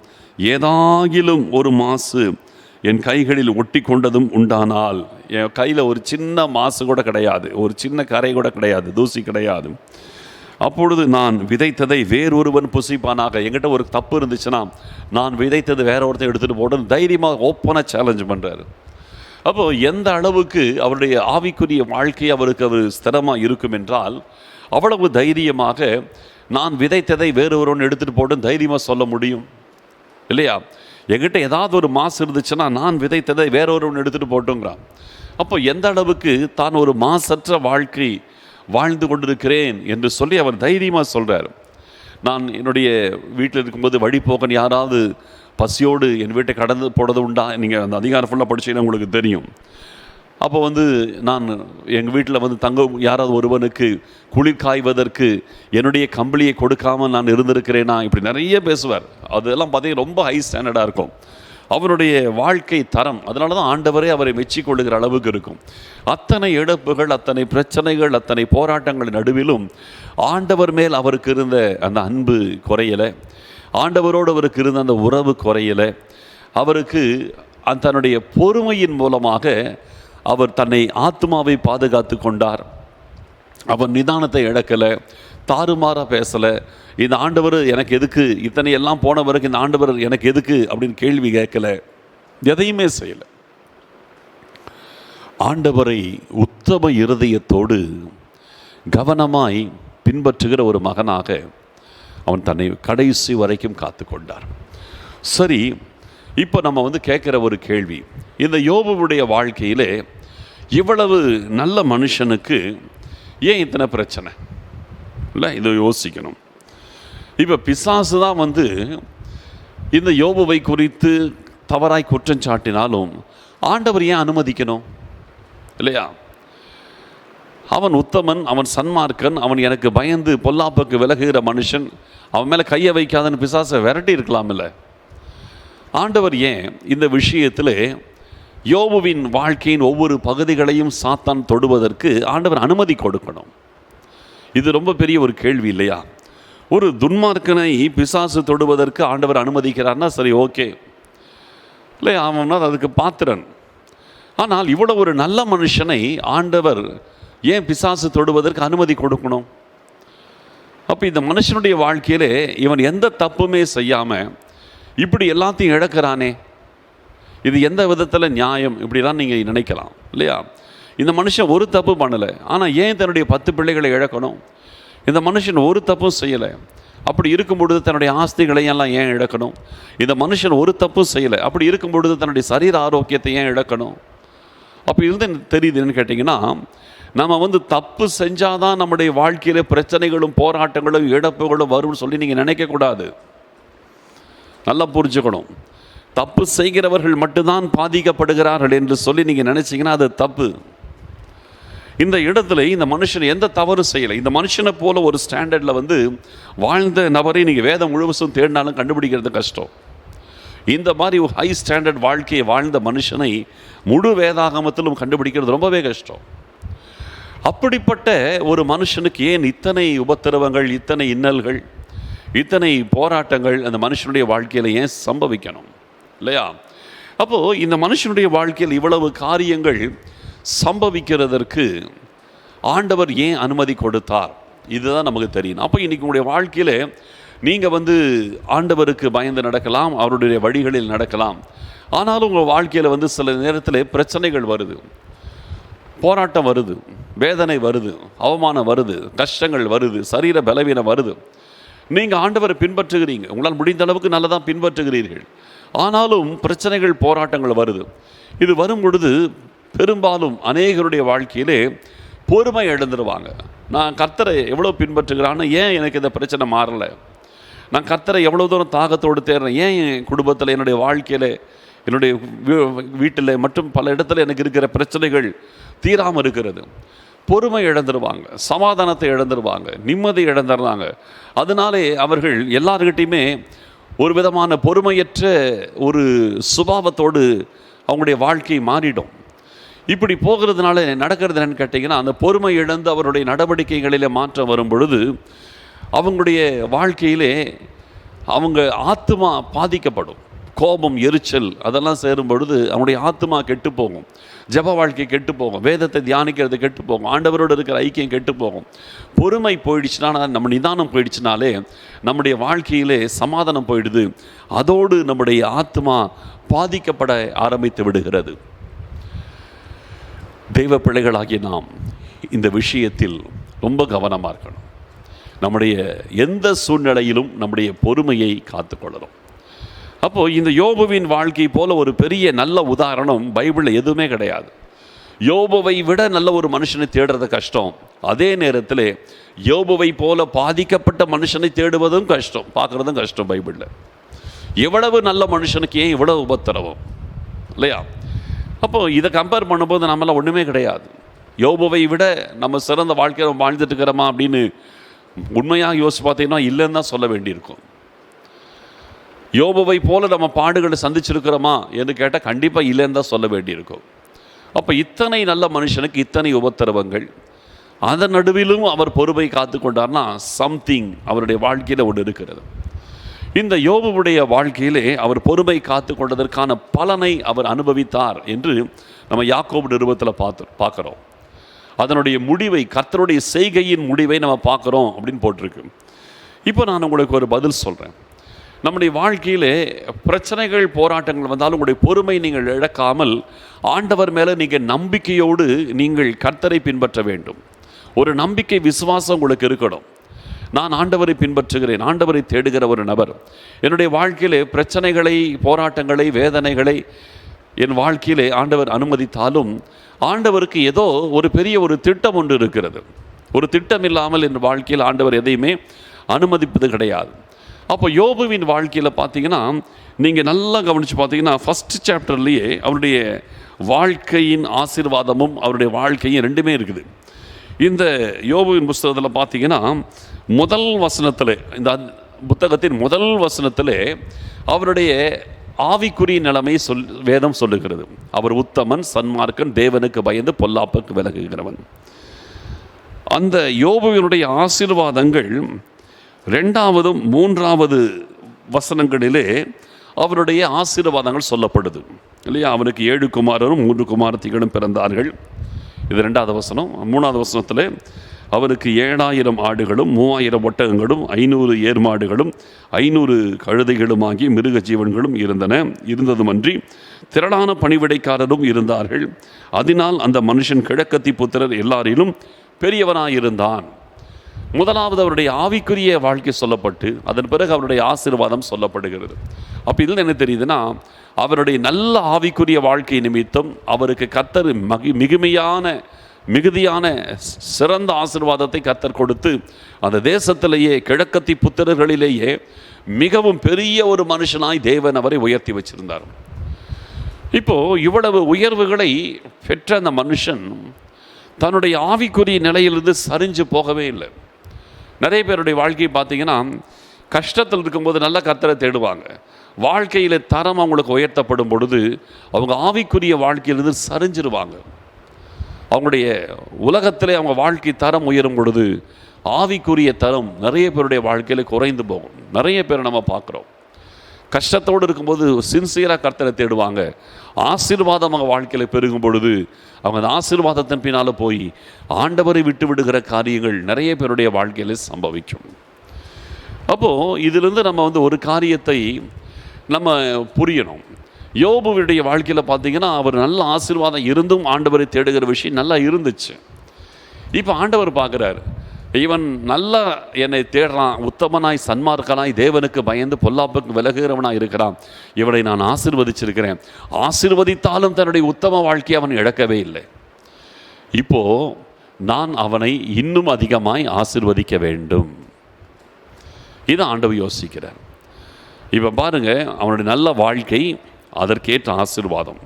ஏதாகிலும் ஒரு மாசு என் கைகளில் ஒட்டி கொண்டதும் உண்டானால், என் கையில் ஒரு சின்ன மாசு கூட கிடையாது, ஒரு சின்ன கரை கூட கிடையாது, தூசி கிடையாது. அப்பொழுது நான் விதைத்ததை வேறொருவன் புசிப்பானாக. என்கிட்ட ஒரு தப்பு இருந்துச்சுன்னா நான் விதைத்தது வேற ஒருத்தர் எடுத்துகிட்டு போட்டு தைரியமாக ஓப்பனாக சேலஞ்ச் பண்ணுறாரு. அப்போது எந்த அளவுக்கு அவருடைய ஆவிக்குரிய வாழ்க்கை அவர் ஸ்திரமாக இருக்கும் என்றால் அவ்வளவு தைரியமாக நான் விதைத்ததை வேறொருவன் எடுத்துகிட்டு போட்டு தைரியமாக சொல்ல முடியும் இல்லையா? என்கிட்ட ஏதாவது ஒரு மாசு இருந்துச்சுன்னா நான் விதைத்ததை வேறொருவன் எடுத்துகிட்டு போட்டுங்கிறான். அப்போ எந்த அளவுக்கு தான் ஒரு மாசற்ற வாழ்க்கை வாழ்ந்து கொண்டிருக்கிறேன் என்று சொல்லி அவர் தைரியமாக சொல்கிறார். நான் என்னுடைய வீட்டில் இருக்கும்போது வழிபோக்கன் யாராவது பசியோடு என் வீட்டை கடந்து போடுறது உண்டா? நீங்கள் அந்த அதிகாரம் ஃபுல்லாக படிச்சீங்கன்னா உங்களுக்கு தெரியும். அப்போ நான் எங்கள் வீட்டில் தங்க யாராவது ஒருவனுக்கு குளிர் காய்வதற்கு என்னுடைய கம்பளியை கொடுக்காமல் நான் இருந்திருக்கிறேனா? இப்படி நிறைய பேசுவார். அதெல்லாம் பார்த்தீங்கன்னா ரொம்ப ஹை ஸ்டாண்டர்டாக இருக்கும் அவருடைய வாழ்க்கை தரம். அதனால தான் ஆண்டவரே அவரை மெச்சிக்கொள்ளுகிற அளவுக்கு இருக்கும். அத்தனை இழப்புகள், அத்தனை பிரச்சனைகள், அத்தனை போராட்டங்கள் நடுவிலும் ஆண்டவர் மேல் அவருக்கு இருந்த அந்த அன்பு குறையலை, ஆண்டவரோடு அவருக்கு இருந்த அந்த உறவு குறையலை. அவருக்கு தன்னுடைய பொறுமையின் மூலமாக அவர் தன்னை ஆத்மாவை பாதுகாத்து கொண்டார். அவர் நிதானத்தை இழக்கலை, தாறுமாறாக பேசலை. இந்த ஆண்டவர் எனக்கு எதுக்கு, இத்தனை எல்லாம் போன வரைக்கும் இந்த ஆண்டவர் எனக்கு எதுக்கு அப்படின்னு கேள்வி கேட்கலை, எதையுமே செய்யலை. ஆண்டவரை உத்தம இருதயத்தோடு கவனமாய் பின்பற்றுகிற ஒரு மகனாக அவன் தன்னை கடைசி வரைக்கும் காத்து கொண்டார். சரி, இப்போ நம்ம கேட்குற ஒரு கேள்வி, இந்த யோபுவுடைய வாழ்க்கையிலே இவ்வளவு நல்ல மனுஷனுக்கு ஏன் இத்தனை பிரச்சனை இல்லை? இதை யோசிக்கணும். இப்போ பிசாசு தான் இந்த யோபுவை குறித்து தவறாய் குற்றம் சாட்டினாலும் ஆண்டவர் ஏன் அனுமதிக்கணும் இல்லையா? அவன் உத்தமன், அவன் சன்மார்க்கன், அவன் எனக்கு பயந்து பொல்லாப்புக்கு விலகுகிற மனுஷன், அவன் மேலே கையை வைக்காதன்னு பிசாசை விரட்டி இருக்கலாமில்ல. ஆண்டவர் ஏன் இந்த விஷயத்தில் யோபுவின் வாழ்க்கையின் ஒவ்வொரு பகுதிகளையும் சாத்தான் தொடுவதற்கு ஆண்டவர் அனுமதி கொடுக்கணும்? இது ரொம்ப பெரிய ஒரு கேள்வி இல்லையா? ஒரு துன்மார்க்கனை பிசாசு தொடுவதற்கு ஆண்டவர் அனுமதிக்கிறார்னா சரி, ஓகே இல்லை, அவன் அதுக்கு பாத்திரன். ஆனால் இவ்வளோ ஒரு நல்ல மனுஷனை ஆண்டவர் ஏன் பிசாசு தொடுவதற்கு அனுமதி கொடுக்கணும்? அப்போ இந்த மனுஷனுடைய வாழ்க்கையிலே இவன் எந்த தப்புமே செய்யாமல் இப்படி எல்லாத்தையும் இழக்கிறானே, இது எந்த விதத்தில் நியாயம்? இப்படிலாம் நீங்கள் நினைக்கலாம் இல்லையா? இந்த மனுஷன் ஒரு தப்பு பண்ணலை, ஆனால் ஏன் தன்னுடைய 10 பிள்ளைகளை இழக்கணும்? இந்த மனுஷன் ஒரு தப்பும் செய்யலை, அப்படி இருக்கும் பொழுது தன்னுடைய ஆஸ்திகளையெல்லாம் ஏன் இழக்கணும்? இந்த மனுஷன் ஒரு தப்பும் செய்யலை, அப்படி இருக்கும் பொழுது தன்னுடைய சரீர ஆரோக்கியத்தை ஏன் இழக்கணும்? அப்போ இருந்து தெரியுதுன்னு கேட்டிங்கன்னா, நம்ம தப்பு செஞ்சாதான் நம்முடைய வாழ்க்கையில் பிரச்சனைகளும் போராட்டங்களும் இழப்புகளும் வரும்னு சொல்லி நீங்கள் நினைக்கக்கூடாது. நல்லா புரிஞ்சுக்கணும். தப்பு செய்கிறவர்கள் மட்டும்தான் பாதிக்கப்படுகிறார்கள் என்று சொல்லி நீங்கள் நினைச்சிங்கன்னா அது தப்பு. இந்த இடத்துல இந்த மனுஷன் எந்த தவறு செய்யலை. இந்த மனுஷனை போல ஒரு ஸ்டாண்டர்டில் வாழ்ந்த நபரை நீங்கள் வேதம் முழுவதும் தேடினாலும் கண்டுபிடிக்கிறது கஷ்டம். இந்த மாதிரி ஹை ஸ்டாண்டர்ட் வாழ்க்கையை வாழ்ந்த மனுஷனை முழு வேதாகமத்திலும் கண்டுபிடிக்கிறது ரொம்பவே கஷ்டம். அப்படிப்பட்ட ஒரு மனுஷனுக்கு ஏன் இத்தனை உபத்திரவங்கள், இத்தனை இன்னல்கள், இத்தனை போராட்டங்கள் அந்த மனுஷனுடைய வாழ்க்கையில் ஏன் சம்பவிக்கணும் இல்லையா? அப்போது இந்த மனுஷனுடைய வாழ்க்கையில் இவ்வளவு காரியங்கள் சம்பவிக்கிறதற்கு ஆண்டவர் ஏன் அனுமதி கொடுத்தார்? இதுதான் நமக்கு தெரியணும். அப்போ இன்றைக்கி உங்களுடைய வாழ்க்கையில் நீங்கள் ஆண்டவருக்கு பயந்து நடக்கலாம், அவருடைய வழிகளில் நடக்கலாம். ஆனாலும் உங்கள் வாழ்க்கையில் சில நேரத்தில் பிரச்சனைகள் வருது, போராட்டம் வருது, வேதனை வருது, அவமானம் வருது, கஷ்டங்கள் வருது, சரீர பலவீனம் வருது. நீங்கள் ஆண்டவரை பின்பற்றுகிறீங்க, உங்களால் முடிந்த அளவுக்கு நல்லதாக பின்பற்றுகிறீர்கள். ஆனாலும் பிரச்சனைகள், போராட்டங்கள் வருது. இது வரும் பொழுது பெரும்பாலும் அநேகருடைய வாழ்க்கையிலே பொறுமை இழந்துருவாங்க. நான் கர்த்தரை எவ்வளோ பின்பற்றுகிறான்னு, ஏன் எனக்கு இந்த பிரச்சனை மாறலை? நான் கர்த்தரை எவ்வளோ தூரம் தாகத்தோடு தேடுறேன், ஏன் என் குடும்பத்தில், என்னுடைய வாழ்க்கையில், என்னுடைய வீட்டில் மற்றும் பல இடத்துல எனக்கு இருக்கிற பிரச்சனைகள் தீராமல் இருக்கிறது. பொறுமை இழந்துருவாங்க, சமாதானத்தை இழந்துருவாங்க, நிம்மதி இழந்துடுறாங்க. அதனாலே அவர்கள் எல்லார்கிட்டையுமே ஒரு விதமான பொறுமையற்ற ஒரு சுபாவத்தோடு அவங்களுடைய வாழ்க்கை மாறிடும். இப்படி போகிறதுனால நடக்கிறது என்னன்னு கேட்டிங்கன்னா, அந்த பொறுமை இழந்து அவருடைய நடவடிக்கைகளிலே மாற்றம் வரும் பொழுது அவங்களுடைய வாழ்க்கையிலே அவங்க ஆத்துமா பாதிக்கப்படும். கோபம், எரிச்சல் அதெல்லாம் சேரும் பொழுது அவங்களுடைய ஆத்துமா கெட்டு போகும், ஜப வாழ்க்கை கெட்டு போகும், வேதத்தை தியானிக்கிறது கெட்டு போகும், ஆண்டவரோடு இருக்கிற ஐக்கியம் கெட்டு போகும். பொறுமை போயிடுச்சுனா, நம்ம நிதானம் போயிடுச்சுனாலே நம்முடைய வாழ்க்கையிலே சமாதானம் போயிடுது. அதோடு நம்முடைய ஆத்துமா பாதிக்கப்பட ஆரம்பித்து விடுகிறது. தெய்வ பிள்ளைகளாகிய நாம் இந்த விஷயத்தில் ரொம்ப கவனமாக இருக்கணும். நம்முடைய எந்த சூழ்நிலையிலும் நம்முடைய பொறுமையை காத்துக்கொள்ளணும். அப்போது இந்த யோபுவின் வாழ்க்கை போல ஒரு பெரிய நல்ல உதாரணம் பைபிளில் எதுவுமே கிடையாது. யோபுவை விட நல்ல ஒரு மனுஷனை தேடுறது கஷ்டம். அதே நேரத்தில் யோபுவை போல பாதிக்கப்பட்ட மனுஷனை தேடுவதும் கஷ்டம், பார்க்குறதும் கஷ்டம். பைபிளில் எவ்வளவு நல்ல மனுஷனுக்கு ஏன் இவ்வளவு உபத்திரவம் இல்லையா? அப்போது இதை கம்பேர் பண்ணும்போது நம்மளாம் ஒன்றுமே கிடையாது. யோபுவை விட நம்ம சிறந்த வாழ்க்கையை வாழ்ந்துட்டு இருக்கிறோமா அப்படின்னு உண்மையாக யோசிச்சு பார்த்தீங்கன்னா இல்லைன்னு தான் சொல்ல வேண்டியிருக்கும். யோபுவை போல நம்ம பாடுகளை சந்திச்சிருக்கிறோமா என்று கேட்டால் கண்டிப்பாக இல்லைன்னு தான் சொல்ல வேண்டியிருக்கும். அப்போ இத்தனை நல்ல மனுஷனுக்கு இத்தனை உபத்திரவங்கள், அதன் நடுவிலும் அவர் பொறுமை காத்து கொண்டார்னா சம்திங் அவருடைய வாழ்க்கையில் ஒன்று இருக்கிறது. இந்த யோபுவுடைய வாழ்க்கையிலே அவர் பொறுமை காத்து கொண்டதற்கான பலனை அவர் அனுபவித்தார் என்று நம்ம யாக்கோபு நிருபத்தில் பார்க்குறோம். அதனுடைய முடிவை, கர்த்தருடைய செய்கையின் முடிவை நம்ம பார்க்குறோம் அப்படின்னு போட்டிருக்கு. இப்போ நான் உங்களுக்கு ஒரு பதில் சொல்கிறேன். நம்முடைய வாழ்க்கையிலே பிரச்சனைகள், போராட்டங்கள் வந்தாலும் உங்களுடைய பொறுமை நீங்கள் இழக்காமல் ஆண்டவர் மேலே நீங்கள் நம்பிக்கையோடு நீங்கள் கர்த்தரை பின்பற்ற வேண்டும். ஒரு நம்பிக்கை, விசுவாசம் உங்களுக்கு இருக்கணும். நான் ஆண்டவரை பின்பற்றுகிறேன், ஆண்டவரை தேடுகிற ஒரு நபர். என்னுடைய வாழ்க்கையிலே பிரச்சனைகளை, போராட்டங்களை, வேதனைகளை என் வாழ்க்கையிலே ஆண்டவர் அனுமதித்தாலும் ஆண்டவருக்கு ஏதோ ஒரு பெரிய ஒரு திட்டம் ஒன்று இருக்கிறது. ஒரு திட்டம் இல்லாமல் என் வாழ்க்கையில் ஆண்டவர் எதையுமே அனுமதிப்பது கிடையாது. அப்போ யோபுவின் வாழ்க்கையில் பார்த்தீங்கன்னா, நீங்கள் நல்லா கவனித்து பார்த்தீங்கன்னா, ஃபஸ்ட் சாப்டர்லேயே அவருடைய வாழ்க்கையின் ஆசீர்வாதமும் அவருடைய வாழ்க்கையும் ரெண்டுமே இருக்குது. இந்த யோபுவின் புஸ்தகத்தில் பார்த்தீங்கன்னா, முதல் வசனத்தில், இந்த புத்தகத்தின் முதல் வசனத்தில் அவருடைய ஆவிக்குரிய நிலைமை வேதம் சொல்லுகிறது. அவர் உத்தமன், சன்மார்க்கன், தேவனுக்கு பயந்து பொல்லாப்புக்கு விலகுகிறவன். அந்த யோபுவினுடைய ஆசீர்வாதங்கள் 2வது 3வது வசனங்களிலே அவருடைய ஆசீர்வாதங்கள் சொல்லப்படுது இல்லையா? அவனுக்கு 7 குமாரரும் 3 குமாரத்திகளும் பிறந்தார்கள். இது 2வது வசனம். 3வது வசனத்தில் அவருக்கு 7000 ஆடுகளும் 3000 ஒட்டகங்களும் 500 ஏர்மாடுகளும் 500 கழுதைகளுமாகி மிருக ஜீவன்களும் இருந்ததுமன்றி திரளான பணிவிடைக்காரரும் இருந்தார்கள். அதனால் அந்த மனுஷன் கிழக்கத்தி புத்திரர் எல்லாரிலும் பெரியவனாயிருந்தான். முதலாவது அவருடைய ஆவிக்குரிய வாழ்க்கை சொல்லப்பட்டு அதன் பிறகு அவருடைய ஆசீர்வாதம் சொல்லப்படுகிறது. அப்போ இதில் என்ன தெரியுதுன்னா, அவருடைய நல்ல ஆவிக்குரிய வாழ்க்கை நிமித்தம் அவருக்கு கர்த்தர் மிகுதியான சிறந்த ஆசீர்வாதத்தை கர்த்தர் கொடுத்து அந்த தேசத்திலேயே கிழக்கத்தி புத்திரர்களிலேயே மிகவும் பெரிய ஒரு மனுஷனாய் தேவன் அவரை உயர்த்தி வச்சிருந்தார். இப்போது இவ்வளவு உயர்வுகளை பெற்ற அந்த மனுஷன் தன்னுடைய ஆவிக்குரிய நிலையிலிருந்து சரிஞ்சு போகவே இல்லை. நிறைய பேருடைய வாழ்க்கையை பார்த்தீங்கன்னா, கஷ்டத்தில் இருக்கும்போது நல்ல கர்த்தரை தேடுவாங்க. வாழ்க்கையில் தரம் அவங்களுக்கு உயர்த்தப்படும் பொழுது அவங்க ஆவிக்குரிய வாழ்க்கையிலிருந்து சரிஞ்சிருவாங்க. அவங்களுடைய உலகத்திலே அவங்க வாழ்க்கை தரம் உயரும் பொழுது ஆவிக்குரிய தரம் நிறைய பேருடைய வாழ்க்கையில் குறைந்து போகும். நிறைய பேரை நம்ம பார்க்குறோம், கஷ்டத்தோடு இருக்கும்போது சின்சியராக கர்த்தரை தேடுவாங்க. ஆசீர்வாதம் அவங்க வாழ்க்கையில் பெருகும் பொழுது அவங்க அந்த ஆசீர்வாதத்தின் பின்னால் போய் ஆண்டவரை விட்டு விடுகிற காரியங்கள் நிறைய பேருடைய வாழ்க்கையில் சம்பவிக்கும். அப்போது இதிலிருந்து நம்ம ஒரு காரியத்தை நம்ம புரியணும். யோபுவுடைய வாழ்க்கையில் பார்த்தீங்கன்னா அவர் நல்ல ஆசீர்வாதம் இருந்தும் ஆண்டவரை தேடுகிற விஷயம் நல்லா இருந்துச்சு. இப்போ ஆண்டவர் பார்க்குறாரு, இவன் நல்லா என்னை தேடுறான், உத்தமனாய் சன்மார்க்கனாய் தேவனுக்கு பயந்து பொல்லாப்புக்கு விலகுகிறவனாய் இருக்கிறான், இவனை நான் ஆசீர்வதிச்சிருக்கிறேன். ஆசீர்வதித்தாலும் தன்னுடைய உத்தம வாழ்க்கையை அவன் இழக்கவே இல்லை. இப்போது நான் அவனை இன்னும் அதிகமாய் ஆசீர்வதிக்க வேண்டும். இதை ஆண்டவர் யோசிக்கிறார். இப்போ பாருங்கள், அவனுடைய நல்ல வாழ்க்கை, அதற்கேற்ற ஆசீர்வாதம்.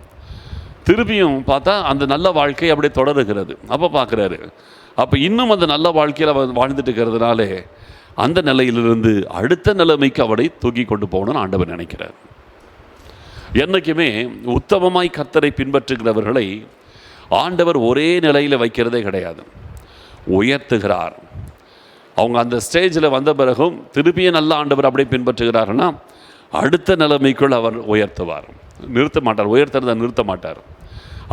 திருப்பியும் பார்த்தா அந்த நல்ல வாழ்க்கை அப்படியே தொடருகிறது. அப்போ பார்க்குறாரு, அப்போ இன்னும் அந்த நல்ல வாழ்க்கையில் அவன் வாழ்ந்துட்டு இருக்கிறதுனாலே அந்த நிலையிலிருந்து அடுத்த நிலைமைக்கு அவனை தூக்கி கொண்டு போகணும்னு ஆண்டவர் நினைக்கிறார். என்றைக்குமே உத்தமமாய் கர்த்தரை பின்பற்றுகிறவர்களை ஆண்டவர் ஒரே நிலையில் வைக்கிறதே கிடையாது, உயர்த்துகிறார். அவங்க அந்த ஸ்டேஜில் வந்த பிறகும் திருப்பியும் நல்ல ஆண்டவர் அப்படியே பின்பற்றுகிறாருன்னா அடுத்த நிலைமைக்குள் அவர் உயர்த்துவார், நிறுத்த மாட்டார். உயர்த்துறதை நிறுத்த மாட்டார்.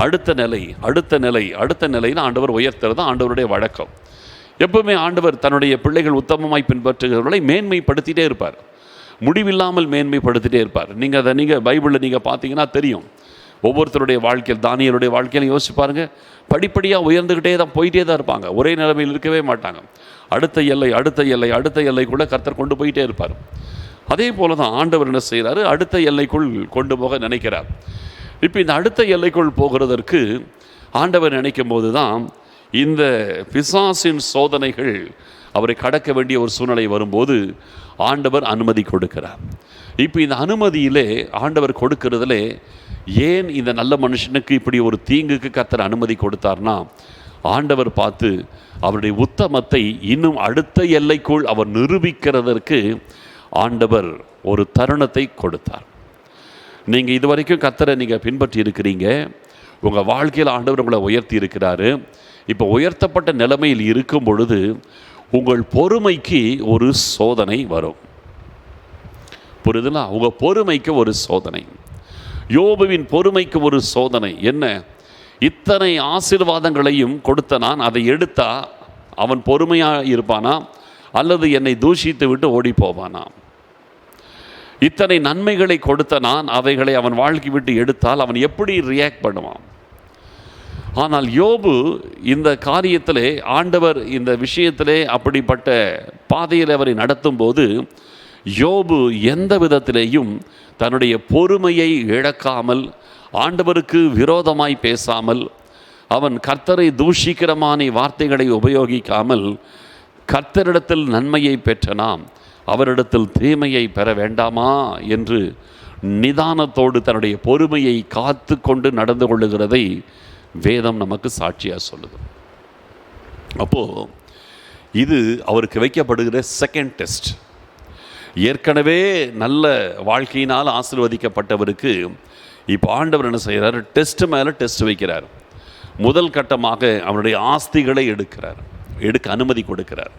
அடுத்த நிலை அடுத்த நிலை அடுத்த நிலைன்னு ஆண்டவர் உயர்த்துறது தான் ஆண்டவருடைய வழக்கம். எப்பவுமே ஆண்டவர் தன்னுடைய பிள்ளைகள் உத்தமமாய் பின்பற்றுகிறவர்களை மேன்மைப்படுத்திகிட்டே இருப்பார், முடிவில்லாமல் மேன்மைப்படுத்திகிட்டே இருப்பார். நீங்கள் பைபிளில் நீங்கள் பார்த்தீங்கன்னா தெரியும், ஒவ்வொருத்தருடைய வாழ்க்கையில், தானியேலுடைய வாழ்க்கையில் யோசிச்சு பாருங்கள், படிப்படியாக உயர்ந்துக்கிட்டே தான் போயிட்டே தான் இருப்பாங்க, ஒரே நிலைமையில் இருக்கவே மாட்டாங்க. அடுத்த எல்லை அடுத்த எல்லை அடுத்த எல்லைக்குள்ளே கர்த்தர் கொண்டு போயிட்டே இருப்பார். அதே போல தான் ஆண்டவர் என்ன செய்கிறாரு, அடுத்த எல்லைக்குள் கொண்டு போக நினைக்கிறார். இப்போ இந்த அடுத்த எல்லைக்குள் போகிறதற்கு ஆண்டவர் நினைக்கும் போது தான் இந்த பிசாசின் சோதனைகள் அவரை கடக்க வேண்டிய ஒரு சூழ்நிலை வரும்போது ஆண்டவர் அனுமதி கொடுக்கிறார். இப்போ இந்த அனுமதியிலே ஆண்டவர் கொடுக்கிறதுலே ஏன் இந்த நல்ல மனுஷனுக்கு இப்படி ஒரு தீங்குக்கு கர்த்தர் அனுமதி கொடுத்தார்னா, ஆண்டவர் பார்த்து அவருடைய உத்தமத்தை இன்னும் அடுத்த எல்லைக்குள் அவர் நிரூபிக்கிறதற்கு ஆண்டவர் ஒரு தருணத்தை கொடுத்தார். நீங்கள் இதுவரைக்கும் கர்த்தரை நீங்கள் பின்பற்றி இருக்கிறீங்க, உங்கள் வாழ்க்கையில் ஆண்டவர் உங்களை உயர்த்தி இருக்கிறாரு. இப்போ உயர்த்தப்பட்ட நிலைமையில் இருக்கும் பொழுது உங்கள் பொறுமைக்கு ஒரு சோதனை வரும். புரியுதுங்களா? உங்கள் பொறுமைக்கு ஒரு சோதனை. யோபுவின் பொறுமைக்கு ஒரு சோதனை என்ன? இத்தனை ஆசீர்வாதங்களையும் கொடுத்த நான் அதை எடுத்தா அவன் பொறுமையாக இருப்பானா அல்லது என்னை தூஷித்து விட்டு ஓடி போவானா? இத்தனை நன்மைகளை கொடுத்த நான் அவைகளை அவன் வாழ்க்கை விட்டு எடுத்தால் அவன் எப்படி ரியாக்ட் பண்ணுவான்? ஆனால் யோபு இந்த காரியத்திலே, ஆண்டவர் இந்த விஷயத்திலே அப்படிப்பட்ட பாதையில் அவரை நடத்தும் போது யோபு எந்த விதத்திலேயும் தன்னுடைய பொறுமையை இழக்காமல், ஆண்டவருக்கு விரோதமாய் பேசாமல், அவன் கர்த்தரை தூஷிக்கிறமான வார்த்தைகளை உபயோகிக்காமல், கர்த்தரிடத்தில் நன்மையை பெற்ற நாம் அவரிடத்தில் தீமையை பெற வேண்டாமா என்று நிதானத்தோடு தன்னுடைய பொறுமையை காத்து கொண்டு நடந்து கொள்ளுகிறதை வேதம் நமக்கு சாட்சியாக சொல்லுது. அப்போது இது அவருக்கு வைக்கப்படுகிற செகண்ட் டெஸ்ட். ஏற்கனவே நல்ல வாழ்க்கையினால் ஆசீர்வதிக்கப்பட்டவருக்கு இப்போ ஆண்டவர் என்ன செய்கிறார்? டெஸ்ட் மேலே டெஸ்ட் வைக்கிறார். முதல் கட்டமாக அவனுடைய ஆஸ்திகளை எடுக்க அனுமதி கொடுக்கிறார்.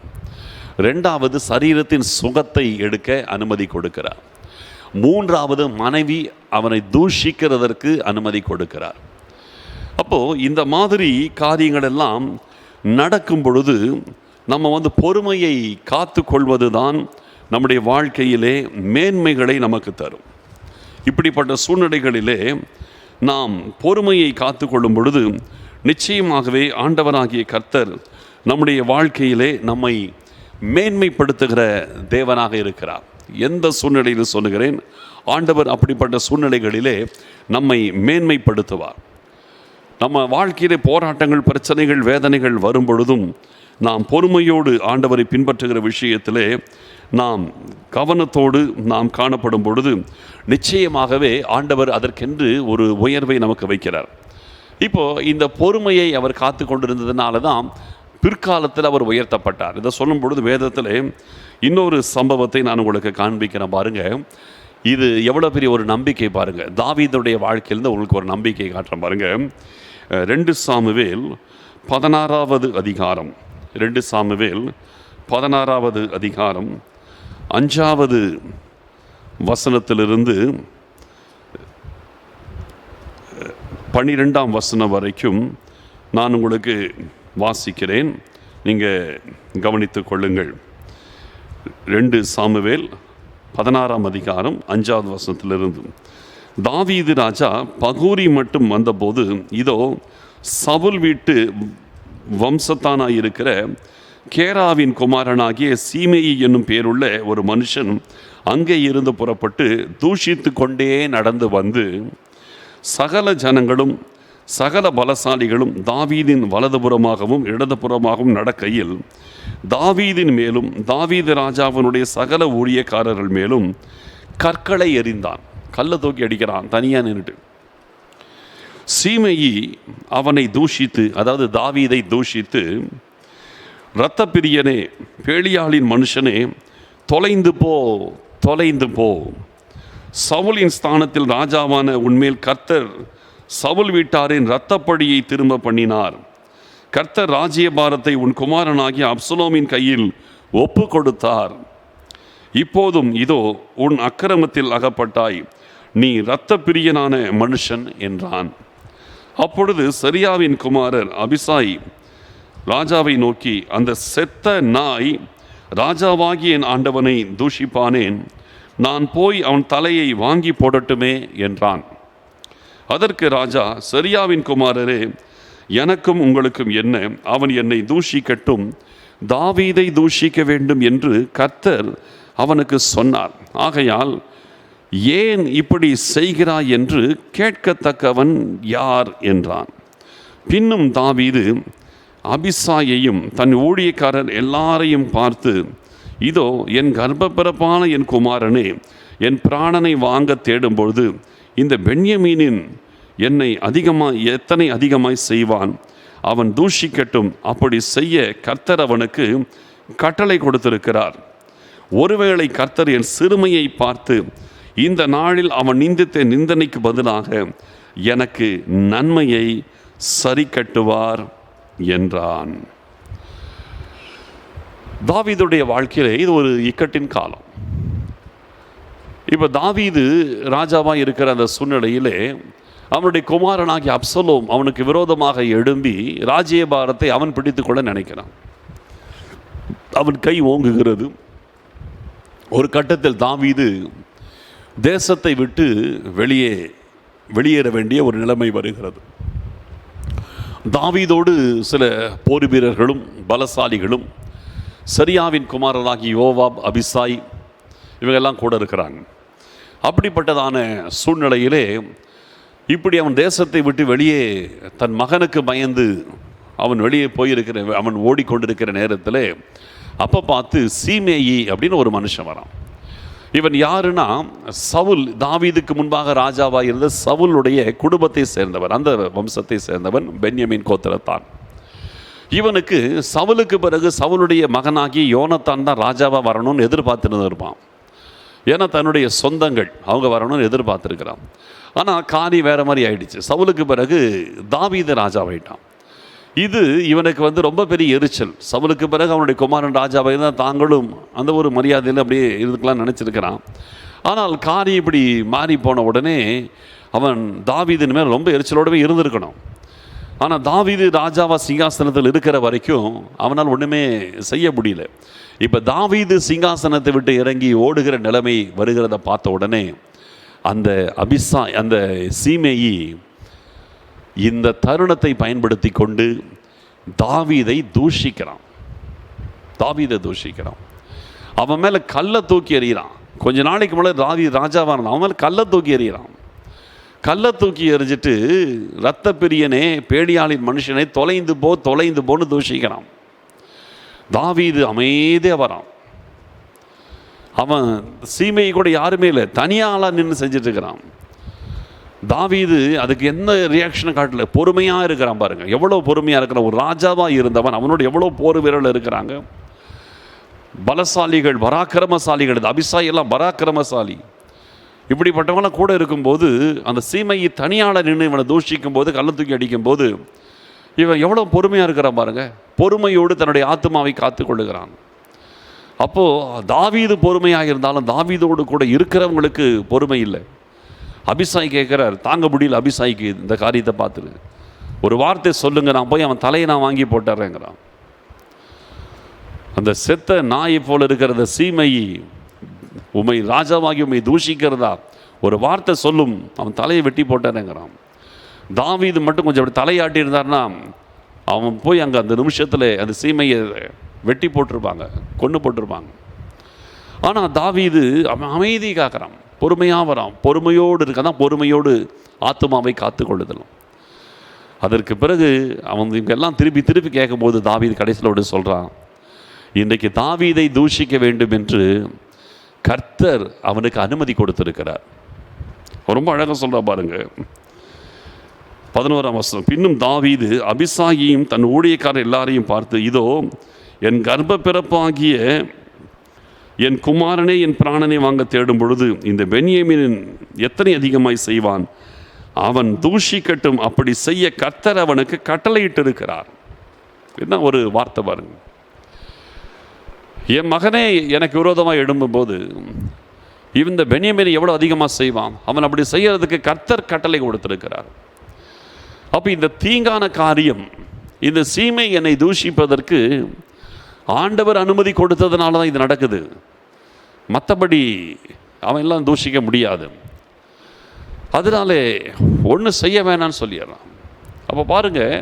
ரெண்டாவது சரீரத்தின் சுகத்தை எடுக்க அனுமதி கொடுக்கிறார். மூன்றாவது மனைவி அவனை தூஷிக்கிறதற்கு அனுமதி கொடுக்கிறார். அப்போது இந்த மாதிரி காரியங்கள் எல்லாம் நடக்கும் பொழுது நம்ம பொறுமையை காத்து கொள்வது தான் நம்முடைய வாழ்க்கையிலே மேன்மைகளை நமக்கு தரும். இப்படிப்பட்ட சூழ்நிலைகளிலே நாம் பொறுமையை காத்து கொள்ளும் பொழுது நிச்சயமாகவே ஆண்டவராகிய கர்த்தர் நம்முடைய வாழ்க்கையிலே நம்மை மேன்மைப்படுத்துகிற தேவனாக இருக்கிறார். எந்த சூழ்நிலையில் சொல்லுகிறேன், ஆண்டவர் அப்படிப்பட்ட சூழ்நிலைகளிலே நம்மை மேன்மைப்படுத்துவார். நம்ம வாழ்க்கையிலே போராட்டங்கள், பிரச்சனைகள், வேதனைகள் வரும் பொழுதும் நாம் பொறுமையோடு ஆண்டவரை பின்பற்றுகிற விஷயத்திலே நாம் கவனத்தோடு நாம் காணப்படும் பொழுது நிச்சயமாகவே ஆண்டவர் அதற்கென்று ஒரு உயர்வை நமக்கு வைக்கிறார். இப்போது இந்த பொறுமையை அவர் காத்து கொண்டிருந்ததுனால தான் பிற்காலத்தில் அவர் உயர்த்தப்பட்டார். இதை சொல்லும் பொழுது வேதத்தில் இன்னொரு சம்பவத்தை நான் உங்களுக்கு காண்பிக்கிறேன் பாருங்கள். இது எவ்வளோ பெரிய ஒரு நம்பிக்கை பாருங்கள். தாவீதுடைய வாழ்க்கையிலேருந்து உங்களுக்கு ஒரு நம்பிக்கை காட்டுறேன் பாருங்கள். 2 சாமுவேல் 16வது அதிகாரம், 2 சாமுவேல் 16வது அதிகாரம் 5வது வசனத்திலிருந்து 12ஆம் வசனம் வரைக்கும் நான் உங்களுக்கு வாசிக்கிறேன், நீங்கள் கவனித்துக் கொள்ளுங்கள். 2 சாமுவேல் 16ஆம் அதிகாரம் 5வது வசனத்திலிருந்து. தாவீது ராஜா பகூரி மட்டும் வந்தபோது, இதோ சவுல் வீட்டு வம்சத்தானாயிருக்கிற கேராவின் குமாரனாகிய சீமேயி என்னும் பேருள்ள ஒரு மனுஷன் அங்கே இருந்து புறப்பட்டு தூஷித்து கொண்டே நடந்து வந்து, சகல ஜனங்களும் சகல பலசாலிகளும் தாவீதின் வலதுபுறமாகவும் இடதுபுறமாகவும் நடக்கையில் தாவீதின் மேலும் தாவீது ராஜாவினுடைய சகல ஊழியக்காரர்கள் மேலும் கற்களை எறிந்தான். கல்லை தூக்கி அடிக்கிறான் தனியாக நின்றுட்டு. சீமேயி அவனை தூஷித்து, அதாவது தாவீதை தூஷித்து, இரத்த பிரியனே, பேலியாளின் மனுஷனே, தொலைந்து போ, தொலைந்து போ. சவுலின் ஸ்தானத்தில் ராஜாவான உன்மேல் கர்த்தர் சவுல் வீட்டாரின் இரத்தப்பழியை திரும்ப பண்ணினார். கர்த்தர் ராஜ்யபாரத்தை உன் குமாரனாகிய அப்சலோமின் கையில் ஒப்பு கொடுத்தார். இப்போதும் இதோ உன் அக்கிரமத்தில் அகப்பட்டாய், நீ இரத்த பிரியனான மனுஷன் என்றான். அப்பொழுது செரியாவின் குமாரர் அபிசாய் ராஜாவை நோக்கி, அந்த செத்த நாய் ராஜாவாகிய என் ஆண்டவனை தூஷிப்பானேன், நான் போய் அவன் தலையை வாங்கி போடட்டுமே என்றான். அதற்கு ராஜா, செரியாவின் குமாரரே, எனக்கும் உங்களுக்கும் என்ன? அவன் என்னை தூஷிக்கட்டும், தாவீதை தூஷிக்க வேண்டும் என்று கர்த்தர் அவனுக்கு சொன்னார். ஆகையால் ஏன் இப்படி செய்கிறாய் என்று கேட்கத்தக்கவன் யார் என்றான். பின்னும் தாவீது அபிசாயையும் தன் ஊழியக்காரர் எல்லாரையும் பார்த்து, இதோ என் கர்ப்பப்பிறப்பான என் குமாரனே, என் பிராணனை வாங்க தேடும்பொழுது இந்த பென்யமீனின் என்னை எத்தனை அதிகமாய் செய்வான், அவன் தூஷிக்கட்டும், அப்படி செய்ய கர்த்தர் அவனுக்கு கட்டளை கொடுத்திருக்கிறார். ஒருவேளை கர்த்தர் என் சிறுமையை பார்த்து இந்த நாளில் அவன் நிந்தித்த நிந்தனைக்கு பதிலாக எனக்கு நன்மையை சரி கட்டுவார் என்றான். தாவீதுடைய வாழ்க்கையிலே இது ஒரு இக்கட்டின் காலம். இப்போ தாவீது ராஜாவாக இருக்கிற அந்த சூழ்நிலையிலே அவனுடைய குமாரனாகிய அப்சலோம் அவனுக்கு விரோதமாக எழும்பி ராஜ்யபாரத்தை அவன் பிடித்து கொள்ள நினைக்கிறான். அவன் கை ஓங்குகிறது. ஒரு கட்டத்தில் தாவீது தேசத்தை விட்டு வெளியேற வேண்டிய ஒரு நிலைமை வருகிறது. தாவீதோடு சில போர் வீரர்களும் பலசாலிகளும் செரியாவின் குமாரனாகி யோவாப், அபிசாய் இவங்கெல்லாம் கூட இருக்கிறாங்க. அப்படிப்பட்டதான சூழ்நிலையிலே இப்படி அவன் தேசத்தை விட்டு வெளியே தன் மகனுக்கு பயந்து அவன் வெளியே அவன் ஓடிக்கொண்டிருக்கிற நேரத்தில் அப்போ பார்த்து சீமேயி அப்படின்னு ஒரு மனுஷன் வரான். இவன் யாருன்னா, சவுல், தாவீதுக்கு முன்பாக ராஜாவாக இருந்த சவுலுடைய குடும்பத்தை சேர்ந்தவன், அந்த வம்சத்தை சேர்ந்தவன், பென்யமீன் கோத்திரத்தான். இவனுக்கு சவுலுக்கு பிறகு சவுலுடைய மகனாகி யோனத்தான் தான் ராஜாவாக வரணும்னு எதிர்பார்த்துன்னு இருப்பான். ஏன்னா தன்னுடைய சொந்தங்கள் அவங்க வரணும்னு எதிர்பார்த்துருக்கிறான். ஆனால் காரியம் வேறு மாதிரி ஆயிடுச்சு. சவுலுக்கு பிறகு தாவீது ராஜாவாயிட்டான். இது இவனுக்கு ரொம்ப பெரிய எரிச்சல். சவுலுக்கு பிறகு அவனுடைய குமாரன் ராஜாவாக தான் தாங்களும் அந்த ஒரு மரியாதையில் அப்படியே இருக்கலாம் நினச்சிருக்கிறான். ஆனால் காரியம் இப்படி மாறி போன உடனே அவன் தாவீதின் மேல் ரொம்ப எரிச்சலோடவே இருந்திருக்கணும். ஆனால் தாவீது ராஜாவா சிங்காசனத்தில் இருக்கிற வரைக்கும் அவனால் ஒன்றுமே செய்ய முடியல. இப்போ தாவீது சிங்காசனத்தை விட்டு இறங்கி ஓடுகிற நிலைமை வருகிறத பார்த்த உடனே அந்த சீமேயி இந்த தருணத்தை பயன்படுத்தி கொண்டு தாவீதை தூஷிக்கிறான். அவன் மேலே கல்லை தூக்கி எறிகிறான். கொஞ்ச நாளைக்கு மேலே தாவீது ராஜாவான அவன் மேலே கல்லை தூக்கி எறிகிறான். கல்லை தூக்கி எறிஞ்சிட்டு, இரத்த பிரியனே, பேடியாளின் மனுஷனை, தொலைந்து போன்னு தூஷிக்கிறான். தாவீது அமைதியாக வரான். அவன் சீமையை கூட யாருமே இல்லை, தனியாளாக நின்று செஞ்சுட்டு இருக்கிறான். தாவீது அதுக்கு என்ன ரியாக்ஷனை காட்டல, பொறுமையாக இருக்கிறான். பாருங்க எவ்வளோ பொறுமையாக இருக்கிறான். ஒரு ராஜாவாக இருந்தவன், அவனோட எவ்வளோ போர் வீரர்கள் இருக்கிறாங்க, பலசாலிகள், பராக்கிரமசாலிகள். அபிசாய் எல்லாம் பராக்கிரமசாலி. இப்படிப்பட்டவங்களாம் கூட இருக்கும்போது அந்த சீமையை தனியாளர் நின்று இவனை தூஷிக்கும் போது, கள்ள தூக்கி அடிக்கும் போது, இவன் எவ்வளோ பொறுமையாக இருக்கிறான் பாருங்க. பொறுமையோடு தன்னுடைய ஆத்துமாவை காத்து கொள்ளுகிறான். அப்போது தாவீது பொறுமையாக இருந்தாலும் தாவீதோடு கூட இருக்கிறவங்களுக்கு பொறுமை இல்லை. அபிசாய் கேட்குறார், தாங்க முடியல அபிசாய்க்கு இந்த காரியத்தை பார்த்துரு, ஒரு வார்த்தை சொல்லுங்க, நான் போய் அவன் தலையை நான் வாங்கி போட்டுறேங்கிறான். அந்த செத்த நாயை போல இருக்கிற சீமை உமை ராஜாவாகி உமை தூஷிக்கிறதா, ஒரு வார்த்தை சொல்லும், அவன் தலையை வெட்டி போட்டானேங்கிறான். தாவீது மட்டும் கொஞ்சம் அப்படி தலையாட்டி இருந்தார்னா அவன் போய் அங்கே அந்த நிமிஷத்தில் அந்த சீமையை வெட்டி போட்டிருப்பாங்க, கொன்று போட்டிருப்பாங்க. ஆனால் தாவீது அவன் அமைதி காக்கிறான், பொறுமையாக வரான், பொறுமையோடு இருக்கான். பொறுமையோடு ஆத்துமாவை காத்து கொள்ளுதலும். அதற்கு பிறகு அவன் இங்கெல்லாம் திருப்பி திருப்பி கேட்கும்போது தாவீது கடைசியில் சொல்கிறான், இன்றைக்கு தாவீதை தூஷிக்க வேண்டும் என்று கர்த்தர் அவனுக்கு அனுமதி கொடுத்திருக்கிறார். ரொம்ப அழகாக சொல்கிறா பாருங்க. 11ஆம் வசனம், பின்னும் தாவீது அபிசாயையும் தன் ஊழியக்காரர் எல்லாரையும் பார்த்து, இதோ என் கர்ப்ப பிறப்பாகிய என் குமாரனே என் பிராணனை வாங்க தேடும் பொழுது இந்த பென்யமீன் எத்தனை அதிகமாய் செய்வான், அவன் தூஷிக்கட்டும், அப்படி செய்ய கர்த்தர் அவனுக்கு கட்டளையிட்டு இருக்கிறார். என்ன ஒரு வார்த்தை பாருங்க. என் மகனே எனக்கு விரோதமாக எழும்பும்போது இந்த பென்யமீன் எவ்வளோ அதிகமாக செய்வான், அவன் அப்படி செய்யறதுக்கு கர்த்தர் கட்டளை கொடுத்திருக்கிறார். அப்போ இந்த தீங்கான காரியம், இந்த சீமை என்னை தூஷிப்பதற்கு ஆண்டவர் அனுமதி கொடுத்ததுனால தான் இது நடக்குது. மற்றபடி அவன் எல்லாம் தூஷிக்க முடியாது. அதனாலே ஒன்று செய்ய வேணான்னு சொல்லிடுறான். அப்போ பாருங்கள்,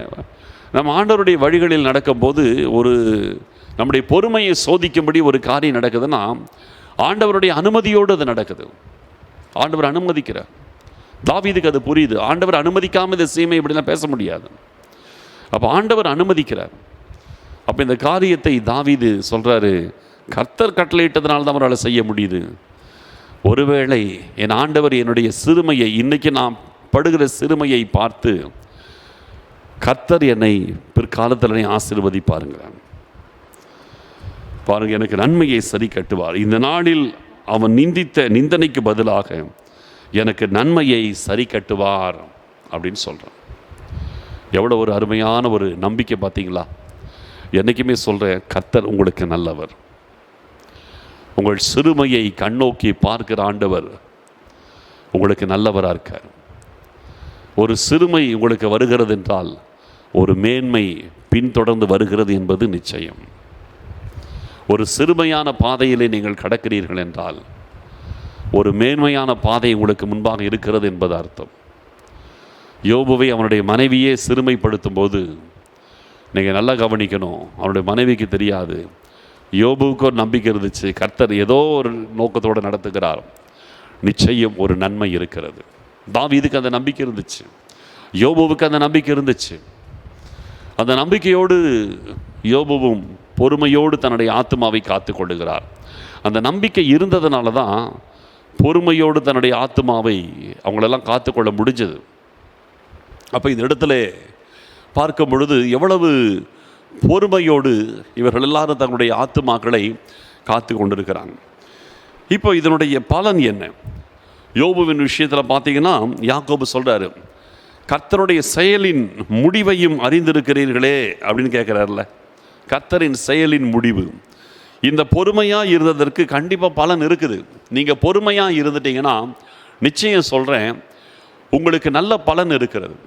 நம்ம ஆண்டவருடைய வழிகளில் நடக்கும்போது ஒரு நம்முடைய பொறுமையை சோதிக்கும்படி ஒரு காரியம் நடக்குதுன்னா ஆண்டவருடைய அனுமதியோடு அது நடக்குது. ஆண்டவர் அனுமதிக்கிறார். தாவீதுக்கு அது புரியுது. ஆண்டவர் அனுமதிக்காமல் இந்த சீமை இப்படிலாம் பேச முடியாது. அப்போ ஆண்டவர் அனுமதிக்கிறார். அப்போ இந்த காரியத்தை தாவீது சொல்கிறாரு, கர்த்தர் கட்டளையிட்டதுனால தான் அவரால் செய்ய முடியுது. ஒருவேளை என் ஆண்டவர் என்னுடைய சிறுமையை, இன்றைக்கி நான் படுகிற சிறுமையை பார்த்து கர்த்தர் என்னை பிற்காலத்தில் ஆசீர்வதிப்பாருங்கிறான். பாருங்கள், எனக்கு நன்மையை சரி கட்டுவார். இந்த நாளில் அவன் நிந்தித்த நிந்தனைக்கு பதிலாக எனக்கு நன்மையை சரி கட்டுவார் அப்படின்னு சொல்கிறான். எவ்வளோ ஒரு அருமையான ஒரு நம்பிக்கை பார்த்தீங்களா? என்றைக்குமே சொல்கிறேன், கர்த்தர் உங்களுக்கு நல்லவர். உங்கள் சிறுமையை கண்ணோக்கி பார்க்கிற ஆண்டவர் உங்களுக்கு நல்லவராக இருக்கார். ஒரு சிறுமை உங்களுக்கு வருகிறது என்றால் ஒரு மேன்மை பின்தொடர்ந்து வருகிறது என்பது நிச்சயம். ஒரு சிறுமையான பாதையிலே நீங்கள் கடக்கிறீர்கள் என்றால் ஒரு மேன்மையான பாதை உங்களுக்கு முன்பாக இருக்கிறது என்பது அர்த்தம். யோபுவை அவனுடைய மனைவியே சிறுமைப்படுத்தும் போது நீங்கள் நல்லா கவனிக்கணும், அவனுடைய மனைவிக்கு தெரியாது. யோபுவுக்கு ஒரு நம்பிக்கை இருந்துச்சு, கர்த்தர் ஏதோ ஒரு நோக்கத்தோடு நடத்துகிறார், நிச்சயம் ஒரு நன்மை இருக்கிறது. தாவீதுக்கு அந்த நம்பிக்கை இருந்துச்சு, யோபுவுக்கு அந்த நம்பிக்கை இருந்துச்சு. அந்த நம்பிக்கையோடு யோபுவும் பொறுமையோடு தன்னுடைய ஆத்துமாவை காத்து கொள்ளுகிறார். அந்த நம்பிக்கை இருந்ததுனால தான் பொறுமையோடு தன்னுடைய ஆத்துமாவை அவங்களெல்லாம் காத்துக்கொள்ள முடிஞ்சது. அப்போ இந்த இடத்துல பார்க்கும் பொழுது எவ்வளவு பொறுமையோடு இவர்கள் எல்லாரும் தங்களுடைய ஆத்துமாக்களை காத்து கொண்டிருக்கிறாங்க. இப்போ இதனுடைய பலன் என்ன? யோபுவின் விஷயத்தில் பார்த்தீங்கன்னா யாக்கோபு சொல்கிறாரு, கர்த்தருடைய செயலின் முடிவையும் அறிந்திருக்கிறீர்களே அப்படின்னு கேட்குறாருல. கர்த்தரின் செயலின் முடிவு, இந்த பொறுமையாக இருந்ததற்கு கண்டிப்பாக பலன் இருக்குது. நீங்கள் பொறுமையாக இருந்துட்டீங்கன்னா நிச்சயம் சொல்கிறேன், உங்களுக்கு நல்ல பலன் இருக்கிறது.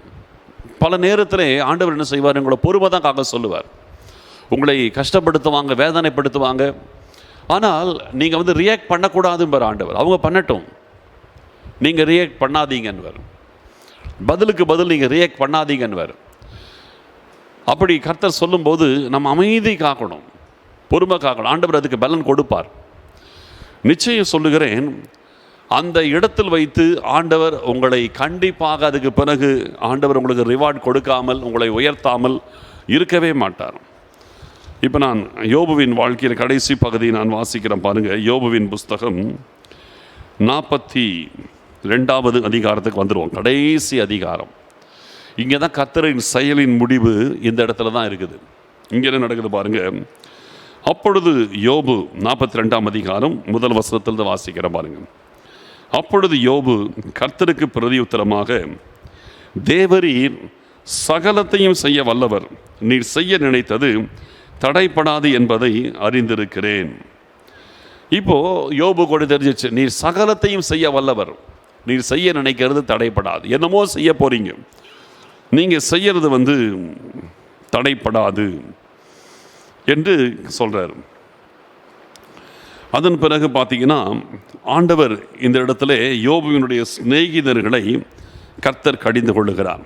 பல நேரத்தில் ஆண்டவர் என்ன செய்வார், உங்களை பொறுமை தான் காக்க சொல்லுவார். உங்களை கஷ்டப்படுத்துவாங்க, வேதனைப்படுத்துவாங்க. ஆனால் நீங்கள் ரியாக்ட் பண்ணக்கூடாதுன்னு ஆண்டவர். அவங்க பண்ணட்டும், நீங்கள் ரியாக்ட் பண்ணாதீங்கன்னு, பதிலுக்கு பதில் நீங்கள் ரியாக்ட் பண்ணாதீங்கன்னு. அப்படி கர்த்தர் சொல்லும்போது நம்ம அமைதி காக்கணும், பொறுமை காக்கணும். ஆண்டவர் அதுக்கு பலன் கொடுப்பார். நிச்சயம் சொல்லுகிறேன், அந்த இடத்தில் வைத்து ஆண்டவர் உங்களை கண்டிப்பாக அதுக்கு பிறகு ஆண்டவர் உங்களுக்கு ரிவார்ட் கொடுக்காமல், உங்களை உயர்த்தாமல் இருக்கவே மாட்டார். இப்போ நான் யோபுவின் வாழ்க்கையில் கடைசி பகுதியை நான் வாசிக்கிறேன் பாருங்கள். யோபுவின் புஸ்தகம் 42வது அதிகாரத்துக்கு வந்துடுவோம். கடைசி அதிகாரம். இங்கே தான் கர்த்தரின் செயலின் முடிவு இந்த இடத்துல தான் இருக்குது. இங்கே என்ன நடக்குது பாருங்கள். அப்பொழுது யோபு 42ஆம் அதிகாரம் முதல் வசனத்திலிருந்து வாசிக்கிற பாருங்கள். அப்பொழுது யோபு கர்த்தருக்கு பிரதியுத்தரமாக, தேவரீர் சகலத்தையும் செய்ய வல்லவர், நீர் செய்ய நினைத்தது தடைப்படாது என்பதை அறிந்திருக்கிறேன். இப்போ யோபு கூட தெரிஞ்சிச்சு, நீர் சகலத்தையும் செய்ய வல்லவர், நீர் செய்ய நினைக்கிறது தடைப்படாது. என்னமோ செய்ய போறீங்க, நீங்க செய்யறது தடைப்படாது என்று சொல்றார். அதன் பிறகு பார்த்தீங்கன்னா, ஆண்டவர் இந்த இடத்துல யோபுவினுடைய சிநேகிதர்களை கர்த்தர் கடிந்து கொள்ளுகிறார்.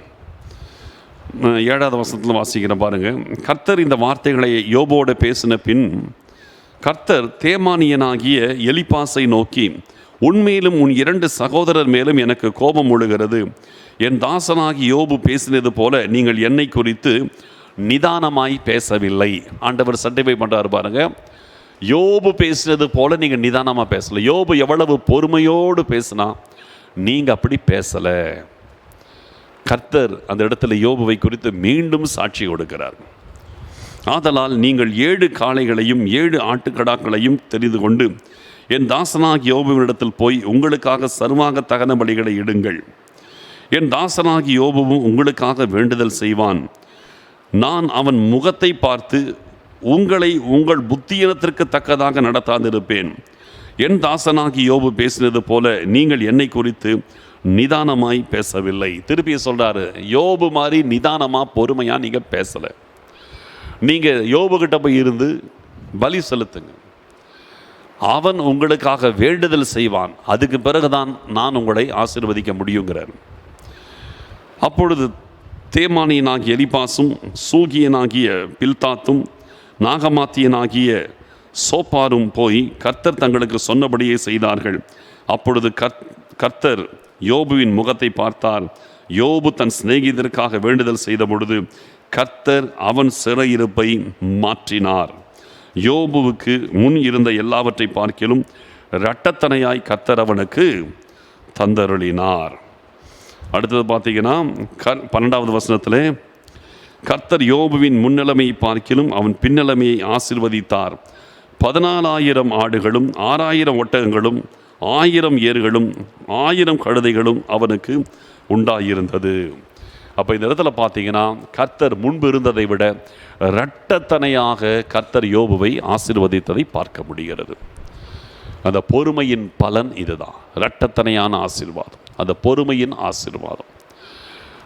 7வது வசனத்தில் வாசிக்கிறேன் பாருங்க. கர்த்தர் இந்த வார்த்தைகளை யோபோடு பேசின பின் கர்த்தர் தேமானியனாகிய எலிப்பாசை நோக்கி, உன்மேலும் உன் 2 சகோதரர் மேலும் எனக்கு கோபம் ஒழுகிறது. என் தாசனாகி யோபு பேசினது போல நீங்கள் என்னை குறித்து நிதானமாய் பேசவில்லை. ஆண்டவர் சர்டிஃபை பண்ணுறாரு பாருங்க. யோபு பேசுனது போல நீங்கள் நிதானமாக பேசலை. யோபு எவ்வளவு பொறுமையோடு பேசினா, நீங்கள் அப்படி பேசலை. கர்த்தர் அந்த இடத்துல யோபுவை குறித்து மீண்டும் சாட்சி கொடுக்கிறார். ஆதலால் நீங்கள் 7 காளைகளையும் 7 ஆட்டுக்கடாக்களையும் தெரிந்து கொண்டு என் தாசனாகி யோபுவினிடத்தில் போய் உங்களுக்காக சர்வாக தகன பலிகளை இடுங்கள். என் தாசனாகி யோபுவும் உங்களுக்காக வேண்டுதல் செய்வான். நான் அவன் முகத்தை பார்த்து உங்களை உங்கள் புத்தியினத்திற்கு தக்கதாக நடத்தாதிருப்பேன். என் தாசனாகி யோபு பேசினது போல நீங்கள் என்னை குறித்து நிதானமாய் பேசவில்லை. திருப்பி சொல்றாரு, யோபு மாதிரி நிதானமா பொறுமையா நீங்க பேசல. நீங்க யோபு கிட்ட போய் இருந்து பலி செலுத்துங்க, அவன் உங்களுக்காக வேண்டுதல் செய்வான், அதுக்கு பிறகுதான் நான் உங்களை ஆசீர்வதிக்க முடியுங்கிறார். அப்பொழுது தேமானியனாகிய எலிப்பாசும் சூகியனாகிய பில்தாத்தும் நாகமாத்தியனாகிய சோப்பாரும் போய் கர்த்தர் தங்களுக்கு சொன்னபடியே செய்தார்கள். அப்பொழுது கர்த்தர் யோபுவின் முகத்தை பார்த்தார். யோபு தன் சிநேகிதருக்காக வேண்டுதல் செய்த பொழுது கர்த்தர் அவன் சிறையிருப்பை மாற்றினார். யோபுவுக்கு முன் இருந்த எல்லாவற்றை பார்க்கிலும் இரட்டத்தனையாய் கர்த்தர் அவனுக்கு தந்தருளினார். அடுத்தது பார்த்தீங்கன்னா 12வது வசனத்திலே, கர்த்தர் யோபுவின் முன்னிலைமையை பார்க்கிலும் அவன் பின்னிலைமையை ஆசீர்வதித்தார். 14,000 ஆடுகளும் 6,000 ஒட்டகங்களும் 1,000 ஏர்களும் 1,000 கழுதைகளும் அவனுக்கு உண்டாயிருந்தது. அப்போ இந்த இடத்துல பார்த்தீங்கன்னா, கர்த்தர் முன்பு இருந்ததை விட இரட்டத்தனையாக கர்த்தர் யோபுவை ஆசீர்வதித்ததை பார்க்க முடிகிறது. அந்த பொறுமையின் பலன் இதுதான், இரட்டத்தனையான ஆசீர்வாதம், அந்த பொறுமையின் ஆசீர்வாதம்.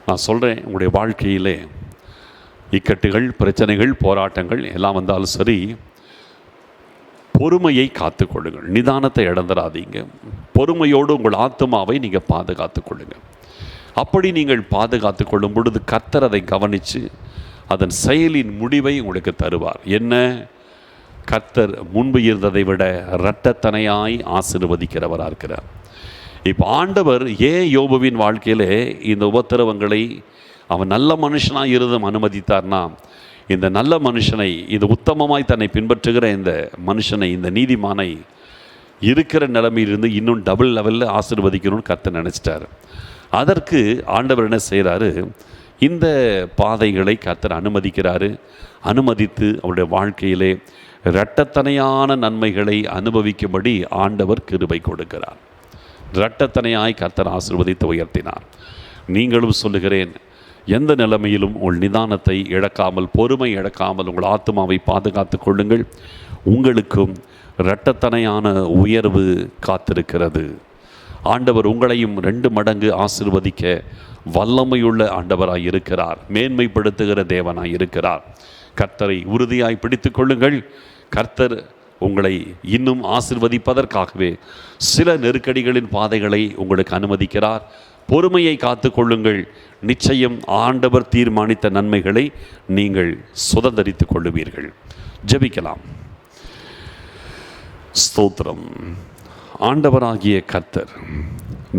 நான் சொல்கிறேன், உங்களுடைய வாழ்க்கையிலே இக்கட்டுகள், பிரச்சனைகள், போராட்டங்கள் எல்லாம் வந்தாலும் சரி, பொறுமையை காத்துக்கொள்ளுங்கள், நிதானத்தை இழந்துடாதீங்க. பொறுமையோடு உங்கள் ஆத்மாவை நீங்கள் பாதுகாத்து கொள்ளுங்கள். அப்படி நீங்கள் பாதுகாத்து கொள்ளும் பொழுது கர்த்தர் அதை கவனித்து அதன் செயலின் முடிவை உங்களுக்கு தருவார். என்ன? கர்த்தர் முன்பு இருந்ததை விட இரட்டத்தனையாய் ஆசீர்வதிக்கிறவராக இருக்கிறார். இப்போ ஆண்டவர் ஏன் யோபுவின் வாழ்க்கையிலே இந்த உபத்திரவங்களை அவன் நல்ல மனுஷனாக இருந்தும் அனுமதித்தார்னா, இந்த நல்ல மனுஷனை, இது உத்தமமாய் தன்னை பின்பற்றுகிற இந்த மனுஷனை, இந்த நீதிமானை இருக்கிற நிலைமையிலிருந்து இன்னும் டபுள் லெவலில் ஆசீர்வதிக்கணும்னு கர்த்தர் நினச்சிட்டார். அதற்கு ஆண்டவர் என்ன செய்கிறாரு? இந்த பாதைகளை கர்த்தர் அனுமதிக்கிறாரு. அனுமதித்து அவருடைய வாழ்க்கையிலே இரட்டத்தனையான நன்மைகளை அனுபவிக்கும்படி ஆண்டவர் கிருபை கொடுக்கிறார். இரட்டத்தனையாய் கர்த்தர் ஆசீர்வதித்து உயர்த்தினார். நீங்களும் சொல்லுகிறேன், எந்த நிலைமையிலும் உங்கள் நிதானத்தை இழக்காமல், பொறுமை இழக்காமல் உங்கள் ஆத்மாவை பாதுகாத்து கொள்ளுங்கள். உங்களுக்கும் இரட்டத்தனையான உயர்வு காத்திருக்கிறது. ஆண்டவர் உங்களையும் 2 மடங்கு ஆசீர்வதிக்க வல்லமையுள்ள ஆண்டவராய் இருக்கிறார், மேன்மைப்படுத்துகிற தேவனாய் இருக்கிறார். கர்த்தரை உறுதியாய் பிடித்து கொள்ளுங்கள். கர்த்தர் உங்களை இன்னும் ஆசீர்வதிப்பதற்காகவே சில நெருக்கடிகளின் பாதைகளை உங்களுக்கு அனுமதிக்கிறார். பொறுமையை காத்து கொள்ளுங்கள். நிச்சயம் ஆண்டவர் தீர்மானித்த நன்மைகளை நீங்கள் சுதந்தரித்துக் கொள்ளுவீர்கள். ஜெபிக்கலாம். ஸ்தோத்திரம். ஆண்டவராகிய கர்த்தர்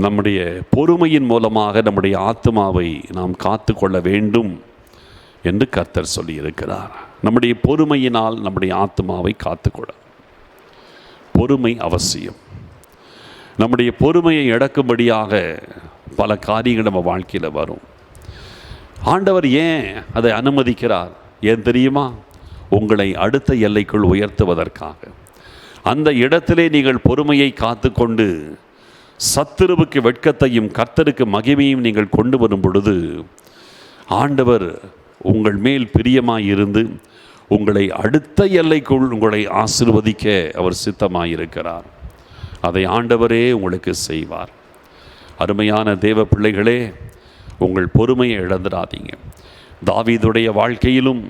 நம்முடைய பொறுமையின் மூலமாக நம்முடைய ஆத்மாவை நாம் காத்து கொள்ள வேண்டும் என்று கர்த்தர் சொல்லியிருக்கிறார். நம்முடைய பொறுமையினால் நம்முடைய ஆத்மாவை காத்துக்கொள்ள பொறுமை அவசியம். நம்முடைய பொறுமையை இழக்கும்படியாக பல காரியங்கள் நம்ம வாழ்க்கையில் வரும். ஆண்டவர் ஏன் அதை அனுமதிக்கிறார்? ஏன் தெரியுமா? உங்களை அடுத்த எல்லைக்குள் உயர்த்துவதற்காக. அந்த இடத்திலே நீங்கள் பொறுமையை காத்து கொண்டு சத்துருவுக்கு வெட்கத்தையும் கர்த்தருக்கு மகிமையும் நீங்கள் கொண்டு வரும் பொழுது ஆண்டவர் உங்கள் மேல் பிரியமாயிருந்து உங்களை அடுத்த எல்லைக்குள் உங்களை ஆசீர்வதிக்க அவர் சித்தமாயிருக்கிறார். அதை ஆண்டவரே உங்களுக்கு செய்வார். அருமையான தேவ பிள்ளைகளே, உங்கள் பொறுமையை இழந்துடாதீங்க. தாவீதுடைய வாழ்க்கையிலும்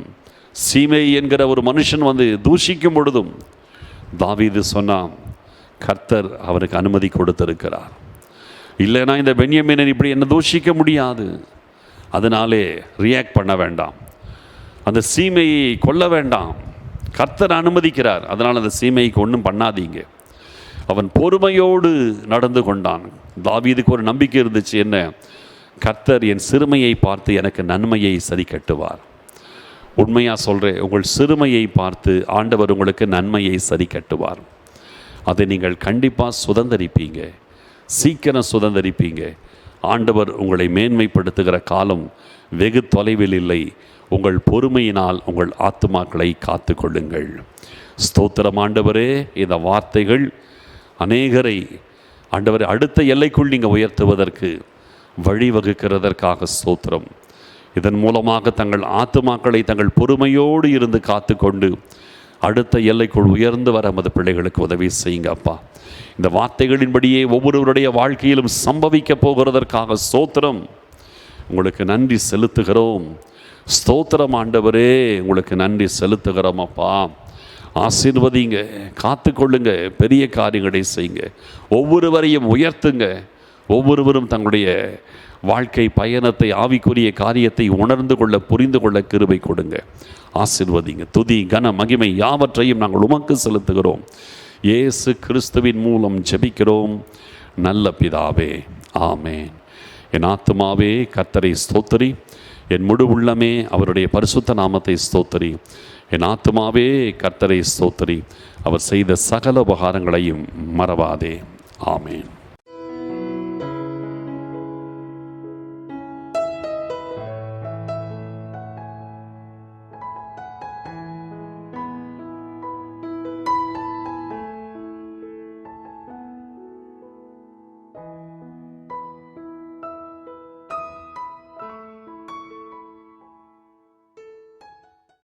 சீமை என்கிற ஒரு மனுஷன் வந்து தூஷிக்கும் பொழுதும் தாவீது சொன்னான், கர்த்தர் அவனுக்கு அனுமதி கொடுத்திருக்கிறார். இல்லைன்னா இந்த பென்யமீனன் இப்படி என்ன தூஷிக்க முடியாது. அதனாலே ரியாக்ட் பண்ண வேண்டாம், அந்த சீமையை கொல்ல வேண்டாம். கர்த்தர் அனுமதிக்கிறார், அதனால் அந்த சீமைக்கு ஒன்றும் பண்ணாதீங்க. அவன் பொறுமையோடு நடந்து கொண்டான். தாவீதுக்கு ஒரு நம்பிக்கை இருந்துச்சு, என்ன, கர்த்தர் என் சிறுமையை பார்த்து எனக்கு நன்மையை சரி கட்டுவார். உண்மையாக சொல்கிறேன், உங்கள் சிறுமையை பார்த்து ஆண்டவர் உங்களுக்கு நன்மையை சரி கட்டுவார். அதை நீங்கள் கண்டிப்பாக சுதந்தரிப்பீங்க, சீக்கிரம் சுதந்தரிப்பீங்க. ஆண்டவர் உங்களை மேன்மைப்படுத்துகிற காலம் வெகு தொலைவில் இல்லை. உங்கள் பொறுமையினால் உங்கள் ஆத்துமாக்களை காத்து கொள்ளுங்கள். ஸ்தோத்திரம் ஆண்டவரே. இந்த வார்த்தைகள் அநேகரை ஆண்டவரை அடுத்த எல்லைக்குள் நீங்கள் உயர்த்துவதற்கு வழிவகுக்கிறதற்காக ஸ்தோத்திரம். இதன் மூலமாக தங்கள் ஆத்துமாக்களை தங்கள் பொறுமையோடு இருந்து காத்து கொண்டு அடுத்த எல்லைக்குள் உயர்ந்து வர நமது பிள்ளைகளுக்கு உதவி செய்யுங்க அப்பா. இந்த வார்த்தைகளின்படியே ஒவ்வொருவருடைய வாழ்க்கையிலும் சம்பவிக்க போகிறதற்காக ஸ்தோத்திரம். உங்களுக்கு நன்றி செலுத்துகிறோம். ஸ்தோத்திரம் ஆண்டவரே, உங்களுக்கு நன்றி செலுத்துகிறோம் அப்பா. ஆசீர்வதிங்க, காத்து கொள்ளுங்க, பெரிய காரியங்களை செய்யுங்க, ஒவ்வொருவரையும் உயர்த்துங்க. ஒவ்வொருவரும் தங்களுடைய வாழ்க்கை பயணத்தை, ஆவிக்குரிய காரியத்தை உணர்ந்து கொள்ள, புரிந்து கொள்ள கிருபை கொடுங்க. ஆசீர்வதிங்க. துதி கன மகிமை யாவற்றையும் நாங்கள் உமக்கு செலுத்துகிறோம். இயேசு கிறிஸ்துவின் மூலம் ஜெபிக்கிறோம் நல்ல பிதாவே, ஆமேன். என் ஆத்துமாவே கர்த்தரை ஸ்தோத்திரி, என் முழு உள்ளமே அவருடைய பரிசுத்த நாமத்தை ஸ்தோத்திரி. என் ஆத்துமாவே கர்த்தரை ஸ்தோத்திரி, அவர் செய்த சகல உபகாரங்களையும் மறவாதே. ஆமேன்.